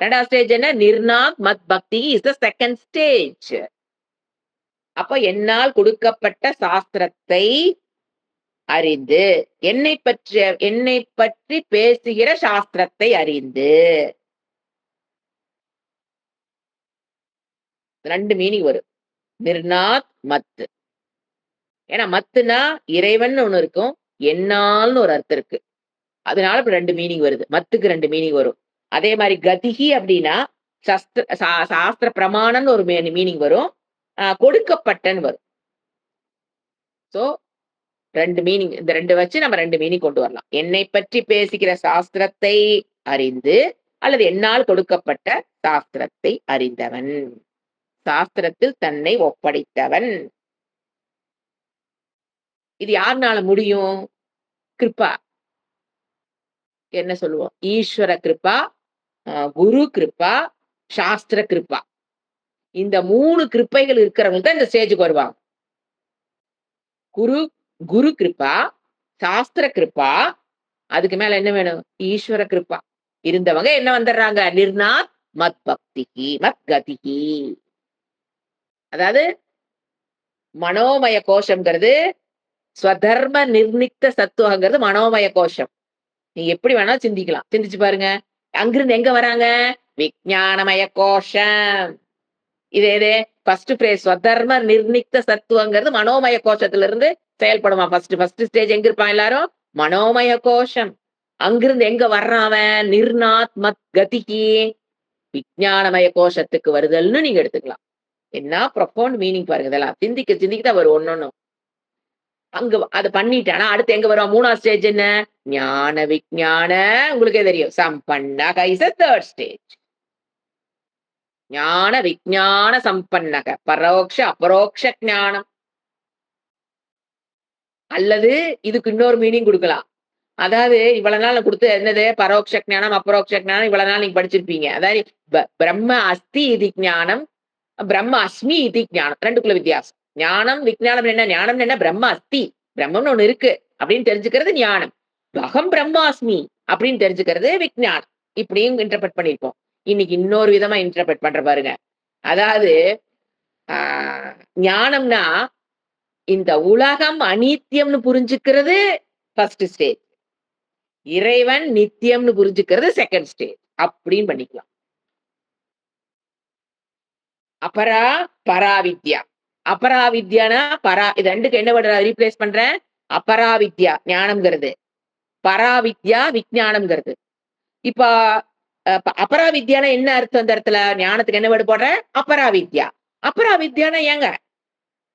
2வது ஸ்டேஜ் என்ன? நிர்ணாத் மத் பக்தி இஸ் த செகண்ட் ஸ்டேஜ். அப்ப என்னால் கொடுக்கப்பட்ட சாஸ்திரத்தை அறிந்து, என்னை பற்றி பேசுகிற சாஸ்திரத்தை அறிந்து. 2 மீனிங் வரும். நிர்ணாத் மத். ஏன்னா மத்துனா இறைவன் ஒண்ணு இருக்கும், என்னால்னு ஒரு அர்த்தம் இருக்கு. அதனால இப்ப 2 மீனிங் வருது. மத்துக்கு 2 மீனிங் வரும். அதே மாதிரி கதிகி அப்படின்னா சாஸ்திர பிரமாணம்னு ஒரு மீனிங் வரும். கொடுக்கப்பட்டன்னு வரும். சோ 2 மீனிங், இந்த 2 வச்சு நம்ம 2 மீனிங் கொண்டு வரலாம். என்னை பற்றி பேசுகிற சாஸ்திரத்தை அறிந்து அல்லது என்னால் கொடுக்கப்பட்ட சாஸ்திரத்தை அறிந்தவன், சாஸ்திரத்தில் தன்னை ஒப்படைத்தவன். இது யாருனால முடியும்? கிருபா. என்ன சொல்லுவோம்? ஈஸ்வர கிருபா, குரு கிருபா, சாஸ்திர கிருபா. இந்த 3 கிருப்பைகள் இருக்கிறவங்க தான் இந்த ஸ்டேஜுக்கு வருவாங்க. குரு கிருபா, சாஸ்திர கிருபா, அதுக்கு மேல என்ன வேணும்? ஈஸ்வர கிருபா இருந்தவங்க என்ன வந்துடுறாங்க? நிர்ணாத் மத் பக்திகி மத் கதிகி. அதாவது மனோமய கோஷம்ங்கிறது ஸ்வதர்ம நிர்ணித்த சத்துவங்கிறது மனோமய கோஷம். நீங்க எப்படி வேணாலும் சிந்திக்கலாம். சிந்திச்சு பாருங்க. அங்கிருந்து எங்க வராங்க? விஞ்ஞானமய கோஷம். இதே ஃபர்ஸ்ட் பிரேஸ் ஸ்வதர்ம நிர்ணித்த சத்துவங்கிறது மனோமய கோஷத்துல இருந்து செயல்படுமா. ஃபர்ஸ்ட் ஸ்டேஜ் எங்க இருப்பான்? எல்லாரும் மனோமய கோஷம். அங்கிருந்து எங்க வர்றான் அவன்? நிர்ணாத் மத் கதிகி, விஞ்ஞானமய கோஷத்துக்கு வருதல்னு நீங்க எடுத்துக்கலாம். என்ன ப்ரொஃபவுண்ட் மீனிங் பாருங்க. இதெல்லாம் சிந்திக்க தான் வரும் ஒன்னொன்னும். அங்க அதை பண்ணிட்டானா அடுத்து எங்க வரும்? 3வது ஸ்டேஜ் என்ன? ஞான விஞ்ஞான. உங்களுக்கே தெரியும், சம்பன்னக இஸ் தேர்ட் ஸ்டேஜ். ஞான விஞ்ஞான சம்பன்னக, பரோக்ஷ அபரோக்ஷ ஞானம். அல்லது இதுக்கு இன்னொரு மீனிங் கொடுக்கலாம். அதாவது இவ்வளவு நாள் கொடுத்து என்னது? பரோக்ஷ ஞானம் அபரோக்ஷ ஞானம் இவ்வளவு நாள் நீங்க படிச்சிருப்பீங்க. அதாவது பிரம்ம அஸ்தி இது ஞானம், பிரம்ம அஸ்மி இது ஞானம். 2க்குள்ள வித்தியாசம். ஞானம் விஞ்ஞானம் என்ன? ஞானம் என்ன? பிரம்ம அஸ்தி, பிரம்மம்னு ஒண்ணு இருக்கு அப்படின்னு தெரிஞ்சுக்கிறது ஞானம். அகம் பிரம்மாஸ்மி அப்படின்னு தெரிஞ்சுக்கிறது விஞ்ஞானம். இப்படியும் இன்டர்பிரட் பண்ணிருப்போம். இன்னைக்கு இன்னொரு விதமா இன்டர்பிரட் பண்ற பாருங்க. அதாவது ஞானம்னா இந்த உலகம் அநித்தியம்னு புரிஞ்சுக்கிறது ஃபர்ஸ்ட் ஸ்டேஜ், இறைவன் நித்தியம்னு புரிஞ்சுக்கிறது செகண்ட் ஸ்டேஜ். அப்படின்னு பண்ணிக்கலாம். பராவித்யா. அபராவித்யானா இது 2க்கு என்ன ரீப்ளேஸ் பண்றேன்? அபராவித்யா ஞானம்ங்கிறது, பராவித்யா விஞ்ஞானம்ங்கிறது. இப்ப அபராவித்யானா என்ன அர்த்தம்? அந்த இடத்துல ஞானத்துக்கு என்ன வேர்டு போடுறேன்? அபராவித்யா. அபராவித்யானா ஏங்க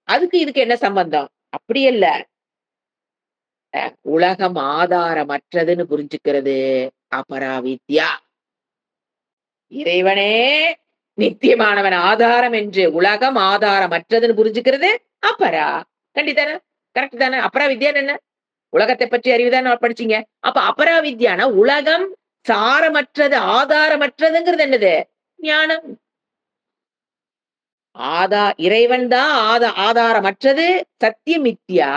அதுக்கு இதுக்கு என்ன சம்பந்தம்? அப்படி இல்ல, உலகம் ஆதாரமற்றதுன்னு புரிஞ்சுக்கிறது அபராவித்யா. இறைவனே நித்தியமானவன் ஆதாரம் என்று உலகம் ஆதாரமற்றதுன்னு புரிஞ்சுக்கிறது அபரா. கண்டித்தானே? கரெக்ட் தானே? அபராவித்யான்னு என்ன? உலகத்தை பற்றி அறிவுதான் படிச்சீங்க. அப்ப அபராவித்யான உலகம் சாரமற்றது ஆதாரமற்றதுங்கிறது என்னது? ஞானம். இறைவன் தான் ஆதாரமற்றது, சத்தியம் மித்யா.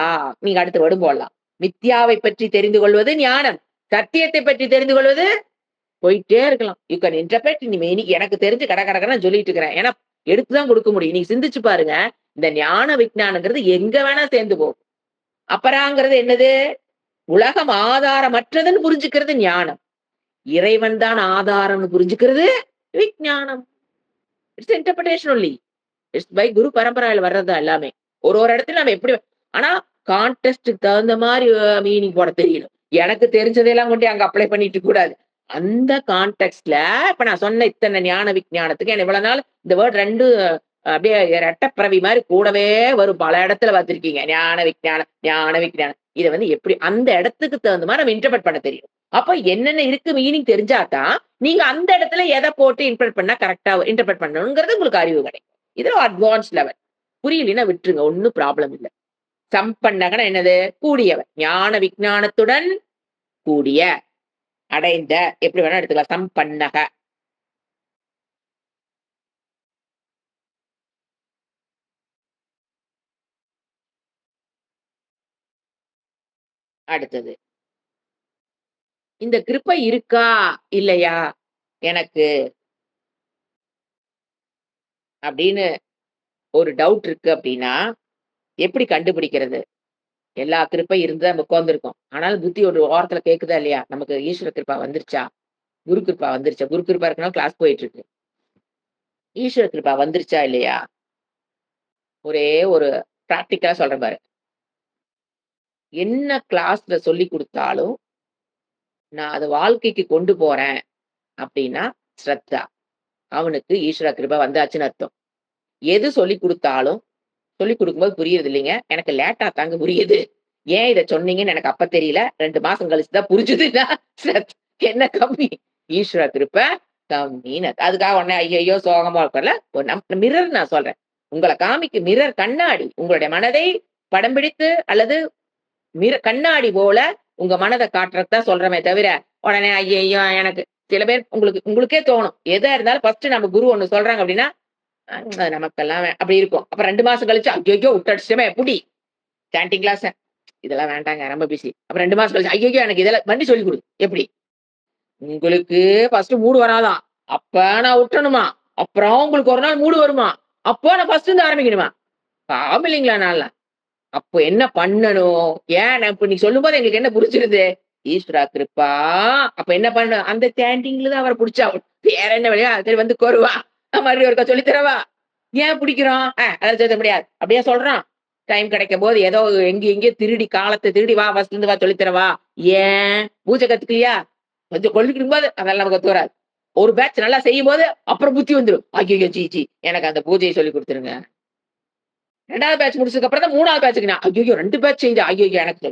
நீங்க அடுத்து வரும் போடலாம். மித்யாவை பற்றி தெரிந்து கொள்வது ஞானம், சத்தியத்தை பற்றி தெரிந்து கொள்வது போயிட்டே இருக்கலாம். You can interpret. இன்னைக்கு எனக்கு தெரிஞ்சு கடற்கடன்னு சொல்லிட்டு இருக்கிறேன். ஏன்னா எடுத்துதான் கொடுக்க முடியும். நீங்க சிந்திச்சு பாருங்க. இந்த ஞான விஞ்ஞானங்கிறது எங்க வேணா சேர்ந்து போகும். அபராங்கிறது என்னது? உலகம் ஆதாரமற்றதுன்னு புரிஞ்சுக்கிறது ஞானம், இறைவன் தான் ஆதாரம்னு புரிஞ்சுக்கிறது விஞ்ஞானம். It's interpretation only. It's by guru பரம்பரையில வர்றதா எல்லாமே. ஒரு இடத்துல நம்ம எப்படி, ஆனா கான்டெஸ்டுக்கு தகுந்த மாதிரி மீனிங் போட தெரியணும். எனக்கு தெரிஞ்சதெல்லாம் கொண்டு அங்க அப்ளை பண்ணிட்டு கூடாது. அந்த கான்டெக்ட்ல இப்ப நான் சொன்ன இத்தனை ஞான விஞ்ஞானத்துக்கு என்ன இவ்வளவு நாள் இந்த வேர்ட் 2 அப்படியே ரெட்டப்பிறவி மாதிரி கூடவே வரும். பல இடத்துல பார்த்திருக்கீங்க. ஞான விஞ்ஞானம். இதை எப்படி அந்த இடத்துக்கு தகுந்த மாதிரி நம்ம இன்டர்பிரட் பண்ண தெரியும். அப்ப என்னென்ன இருக்கு மீனிங் தெரிஞ்சாதான் நீங்க அந்த இடத்துல எதை போட்டு இன்டர்பிரட் பண்ணா கரெக்டா இன்டர்பிரட் பண்ணணுங்கிறது உங்களுக்கு அறிவு கிடைக்கும். இதுல அட்வான்ஸ் லெவல். புரியலன்னா விட்டுருங்க, ஒன்னும் ப்ராப்ளம் இல்லை. சம்பன்னகன என்னது? கூடியவன். ஞான விஞ்ஞானத்துடன் கூடிய, அடைந்த, எப்படி வேணா எடுத்துக்கலாம். சம்பன்னக. அடுத்தது. இந்த கிருபை இருக்கா? இல்லையா? எனக்கு அப்படின்னு ஒரு டவுட் இருக்கு அப்படின்னா, எப்படி கண்டுபிடிக்கிறது? எல்லா கிருபை இருந்து நம்ம உட்கார்ந்துருக்கோம். ஆனாலும் புத்தி ஒரு ஓரத்துல கேக்குதா இல்லையா? நமக்கு ஈஸ்வர கிருபா வந்துருச்சா? குரு கிருபா வந்துருச்சா? குரு கிருபா இருக்குன்னா கிளாஸ் போயிட்டு இருக்கு. ஈஸ்வர கிருபா வந்துருச்சா இல்லையா? ஒரே ஒரு பிராக்டிகலா சொல்றேன் பாரு. என்ன கிளாஸ்ல சொல்லிக் குடுத்தாலும், நான் அத வாழ்க்கைக்கு கொண்டு போறேன் அப்படின்னா, ஸ்ரத்தா. அவனுக்கு ஈஸ்வர கிருபா வந்தாச்சுன்னு அர்த்தம். எது சொல்லிக் குடுத்தாலும், சொல்லிக் குடுக்கும்போது புரியுறது இல்லைங்க. எனக்கு லேட்டா தாங்க புரியுது. ஏன் இத சொன்னீங்கன்னு எனக்கு அப்ப தெரியல. 2 மாசம் கழிச்சு தான் புரிஞ்சுதுன்னா, ஸ்ரத் என்ன கம்மி? ஈஸ்வர கிருப கம்மின்னு. அதுக்காக உடனே ஐயய்யோ! சோகமா இருக்கல. ஒரு மிரர் நான் சொல்றேன். உங்கள காமிக்கும் மிரர் கண்ணாடி. உங்களுடைய மனதை படம் பிடித்து அல்லது கண்ணாடி போல உங்க மனத காட்டுறதுக்கு தான் சொல்றோமே தவிர, உடனே ஐயய்யோ! எனக்கு சில பேர் உங்களுக்கே தோணும். எதா இருந்தாலும் ஃபர்ஸ்ட் நம்ம குரு ஒண்ணு சொல்றாங்க அப்படின்னா, நமக்கெல்லாம் அப்படி இருக்கும். அப்புறம் 2 மாசம் கழிச்சு, ஐய்யய்யோ! விட்டடிச்சுட்டோமே புடி. சாண்டிங் கிளாஸ. இதெல்லாம் வேண்டாங்க. ரொம்ப பிஸி. அப்புறம் 2 மாசம் கழிச்சு, ஐய்யய்யோ! எனக்கு இதெல்லாம் மறுபடியும் சொல்லிக் குடு. எப்படி? உங்களுக்கு ஃபர்ஸ்ட் மூடு வராதாம். அப்ப நான் விட்டணுமா? அப்புறம் உங்களுக்கு ஒரு நாள் மூடு வருமா? அப்போ நான் ஃபர்ஸ்ட்ல இருந்து ஆரம்பிக்கணுமா? பாவம் இல்லைங்களா நான்லாம்? அப்போ என்ன பண்ணணும்? ஏன் நான் இப்ப நீ சொல்லும்போது எங்களுக்கு என்ன புடிச்சிருது? ஈஸ்வரா கிருபா. அப்ப என்ன பண்ணணும்? அந்த சாண்டிங்ல தான் அவர புடிச்சாகணும். வேற என்ன வழியா? சரி வந்து உட்காருவா. மறுபடியும் ஒருக்கா சொல்லி தரவா? ஏன் புடிக்கிறோம்? அதெல்லாம் சொல்ல முடியாது. அப்படியா சொல்றான்? டைம் கிடைக்கும்போது ஏதோ எங்கேயோ திருடி காலத்த திருடி வா ஃபர்ஸ்ட்ல இருந்து வா சொல்லி தரவா? ஏன்? பூஜை கத்துக்கலையா? கொஞ்சம் சொல்லிக்குடுக்கும்போது அதெல்லாம் நமக்கு ஒத்து வராது. ஒரு பேட்ச் நல்லா செய்யும்போது, அப்புறம் புத்தி வந்துரும். ஐய்யய்யோ! எனக்கு அந்த பூஜைய சொல்லிக் குடுத்துருங்க. 2வது பேட்ச் முடிச்சதுக்கு அப்புறம் தான் 3வது பேட்ச்க்கு நான் ஐய்யய்யோ! 2 பேட்ச் செய்யுதா? ஐய்யய்யோ! எனக்கு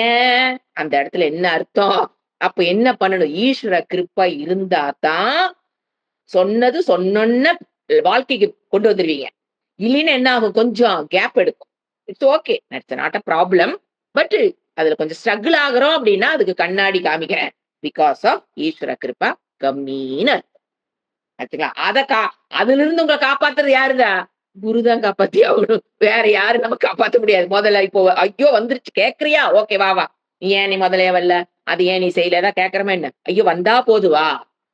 ஏன்? அந்த இடத்துல என்ன அர்த்தம்? அப்ப என்ன பண்ணணும்? ஈஸ்வர கிருபை இருந்தா தான், சொன்னது சொன்னோன்ன வாழ்க்கைக்கு கொண்டு வந்துருவீங்க. இல்லைன்னா என்ன ஆகும்? கொஞ்சம் கேப் எடுக்கும். It's okay. It's not a problem. But அதுல கொஞ்சம் ஸ்ட்ரகிள் ஆகுறோம் அப்டின்னா, அதுக்கு கண்ணாடி காமிக்கிறேன். பிகாஸ் ஆஃப் ஈஸ்வர கிருபா கம்மின்னு ஆச்சுங்களா? அதிலிருந்து உங்கள காப்பாத்துறது யாருங்க? குரு தான் காப்பாத்தி ஆகணும். வேற யாரும் நம்ம காப்பாத்த முடியாது. முதல்ல இப்போ ஐயோ! வந்துருச்சு கேட்கிறியா? ஓகே வா, வா. ஏன் நீ முதல்லயே வரல? அது ஏன் நீ செய்யல? ஏதாவது கேட்கிறோமா என்ன? ஐயோ! வந்தா போதும் வா.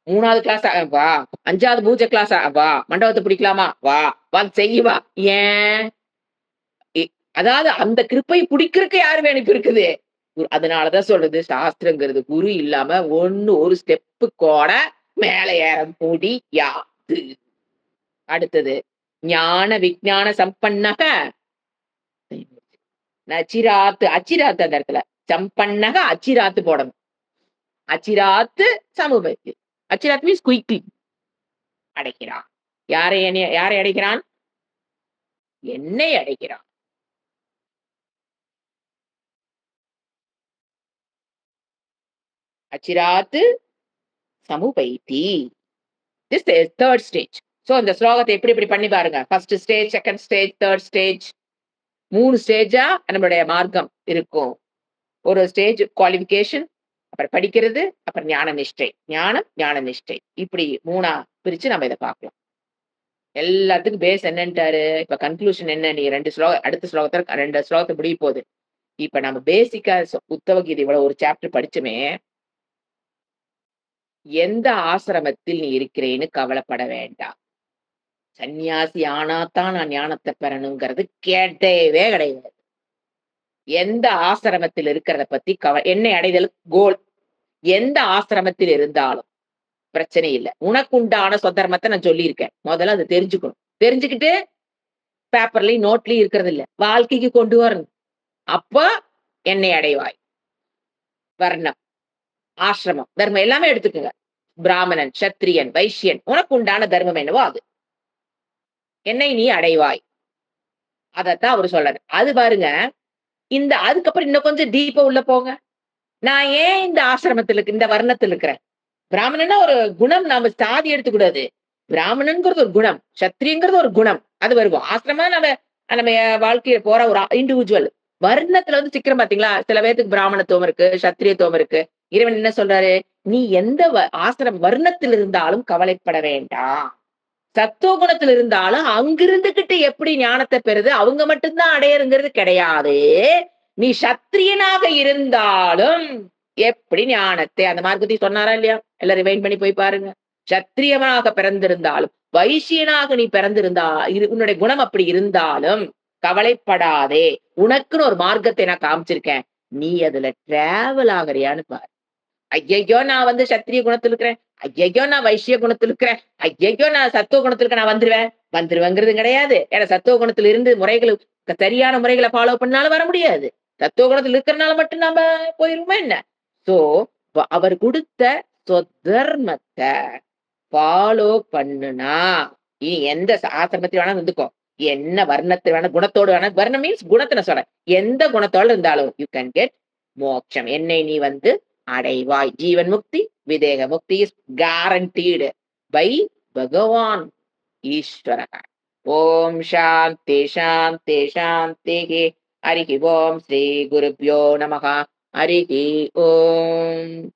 3வது கிளாஸ் வா. 5வது பூஜை கிளாஸா? வா. மண்டபத்த பிடிக்கலாமா? வா. வந்து செய்யி வா. ஏன்? இ அதாவது அந்த கிருப்பை புடிக்கிறதுக்கு யாரு வேணும் இப்ப இருக்குது? அதனால தான் சொல்றது சாஸ்திரங்கிறது குரு இல்லாம ஒரு ஸ்டெப்பு கூட மேல ஏற முடியாது. அடுத்தது ஞான விஞ்ஞான சம்பன்னக நச்சிராத்து அச்சிராத்து அந்த இடத்துல. சம்பன்னக அச்சிராத்து போடணும். அச்சிராத்து சமுபயத்தி. அச்சிராத் மீன்ஸ் குயிக்லி அடைக்கிறான். யாரை அடைக்கிறான்? என்னை அடைக்கிறான். அச்சிராத்து சமுபைத்தி. This is 3rd stage. So இந்த ஸ்லோகத்த எப்படி பண்ணி பாருங்க. 1 ஸ்டேஜ், 2ண்ட் ஸ்டேஜ், 3rd ஸ்டேஜ். 3 ஸ்டேஜா நம்மளுடைய மார்க்கம் இருக்கும். ஒரு ஸ்டேஜ் குவாலிஃபிகேஷன், அப்புறம் படிக்கிறது, அப்புறம் ஞான நிஷ்டை. ஞானம், ஞான நிஷ்டை. இப்படி 3ஆ பிரிச்சு நம்ம இத பார்க்கலாம். எல்லாத்துக்கும் பேஸ் என்னன்ட்டாரு? இப்ப கன்க்ளூஷன் என்ன? நீ 2 அடுத்த ஸ்லோகத்துல 2 ஸ்லோகத்த முடிய போது. இப்ப நம்ம பேசிக்கா உத்தவ கீதை இவ்வளவு ஒரு சாப்டர் படிச்சோமே, எந்த ஆசிரமத்தில் நீ இருக்கிறேன்னு கவலைப்பட வேண்டாம். சந்நியாசி ஆனா தான் நான் ஞானத்த பெறணுங்கிறது கிடையவே கிடையாது. எந்த ஆசிரமத்தில் இருக்கிறத பத்தி என்னை அடைதல் கோல். எந்த ஆசிரமத்தில் இருந்தாலும் பிரச்சனை இல்ல. உனக்குண்டான சொத்தர்மத்த நான் சொல்லியிருக்கேன். முதல்ல அத தெரிஞ்சுக்கணும். தெரிஞ்சுக்கிட்டு பேப்பர்லயும், நோட்லயும் இருக்கிறது இல்ல. வாழ்க்கைக்கு கொண்டு வரணும். அப்ப என்னை அடைவாய். வர்ணம், ஆசிரமம், தர்மம் எல்லாமே எடுத்துக்கங்க. பிராமணன், சத்திரியன், வைஷ்யன் உனக்கு உண்டான தர்மம் என்னவோ அது. என்னை நீ அடைவாய். அதத்தான் அவரு சொல்றாரு. அது பாருங்க, அதுக்கப்புறம் இன்னும் கொஞ்சம் டீப்பா உள்ள போங்க. நான் ஏன் இந்த ஆசிரமத்துல இந்த வர்ணத்துல இருக்கிறேன்? பிராமணன்னா ஒரு குணம் நாம சாதி எடுத்துக்கூடாது. பிராமணன்ங்கிறது ஒரு குணம். சத்திரியங்கிறது ஒரு குணம். அது வருவோம். ஆசிரமா நம்ம வாழ்க்கையில போற ஒரு இண்டிவிஜுவல். வர்ணத்துல வந்து சிக்கிறோம் பாத்தீங்களா? சில பேத்துக்கு பிராமணத்துவம் இருக்கு, சத்திரியத்துவம் இருக்கு. இறைவன் என்ன சொல்றாரு? நீ எந்த ஆசிரம் வர்ணத்தில் இருந்தாலும் கவலைப்பட வேண்டாம். சத்துவ குணத்துல இருந்தாலும் அங்கிருந்துகிட்டு எப்படி ஞானத்தை பெறுது? அவங்க மட்டும்தான் அடையறங்கிறது கிடையாது. நீ சத்திரியனாக இருந்தாலும் எப்படி ஞானத்தை அந்த மார்க்கத்தையும் சொன்னாரா இல்லையா? எல்லாம் ரிவைண்ட் பண்ணி போய் பாருங்க. சத்திரியனாக பிறந்திருந்தாலும், வைசியனாக நீ பிறந்திருந்தா உன்னுடைய குணம் அப்படி இருந்தாலும் கவலைப்படாதே. உனக்குன்னு ஒரு மார்க்கத்தை நான் காமிச்சிருக்கேன். நீ அதுல டிராவல் ஆகுறியான்னு பாரு. ஐயையோ! நான் வந்து சத்திரிய குணத்துல இருக்கிறேன். ஐயையோ! நான் வைசிய குணத்துல இருக்கிறேன். ஐயையோ! நான் சத்துவ குணத்துல நான் வந்துருவேன். வந்துருவேங்கிறது கிடையாது. ஏன்னா சத்துவ குணத்துல இருந்து முறைகள் சரியான முறைகள ஃபாலோ பண்ணாலும் வர முடியாது. சத்துவ குணத்துல இருக்கிறனால மட்டும் நாம போயிருவோமா என்ன? சோ, அவர் குடுத்த சொத்தர்மத்த ஃபாலோ பண்ணுனா, நீ எந்த ஆசிரமத்துல வேணா இருந்துக்கோ. என்ன வர்ணத்துல வேணா குணத்தோடு வேணா வர்ணம் மீன்ஸ் குணத்த நான் சொல்றேன். எந்த குணத்தோட இருந்தாலும் யூ கேன் கெட் மோட்சம். என்னை நீ வந்து அடைவாய். ஜீவன் முக்தி, விதேக முக்தி இஸ் கேரண்டீடு பை பகவான் ஈஸ்வரः. ஓம் சாந்தி சாந்தி சாந்திः. ஹரிः ஓம் ஸ்ரீ குருभ्यो நமः. ஹரிः ஓம்.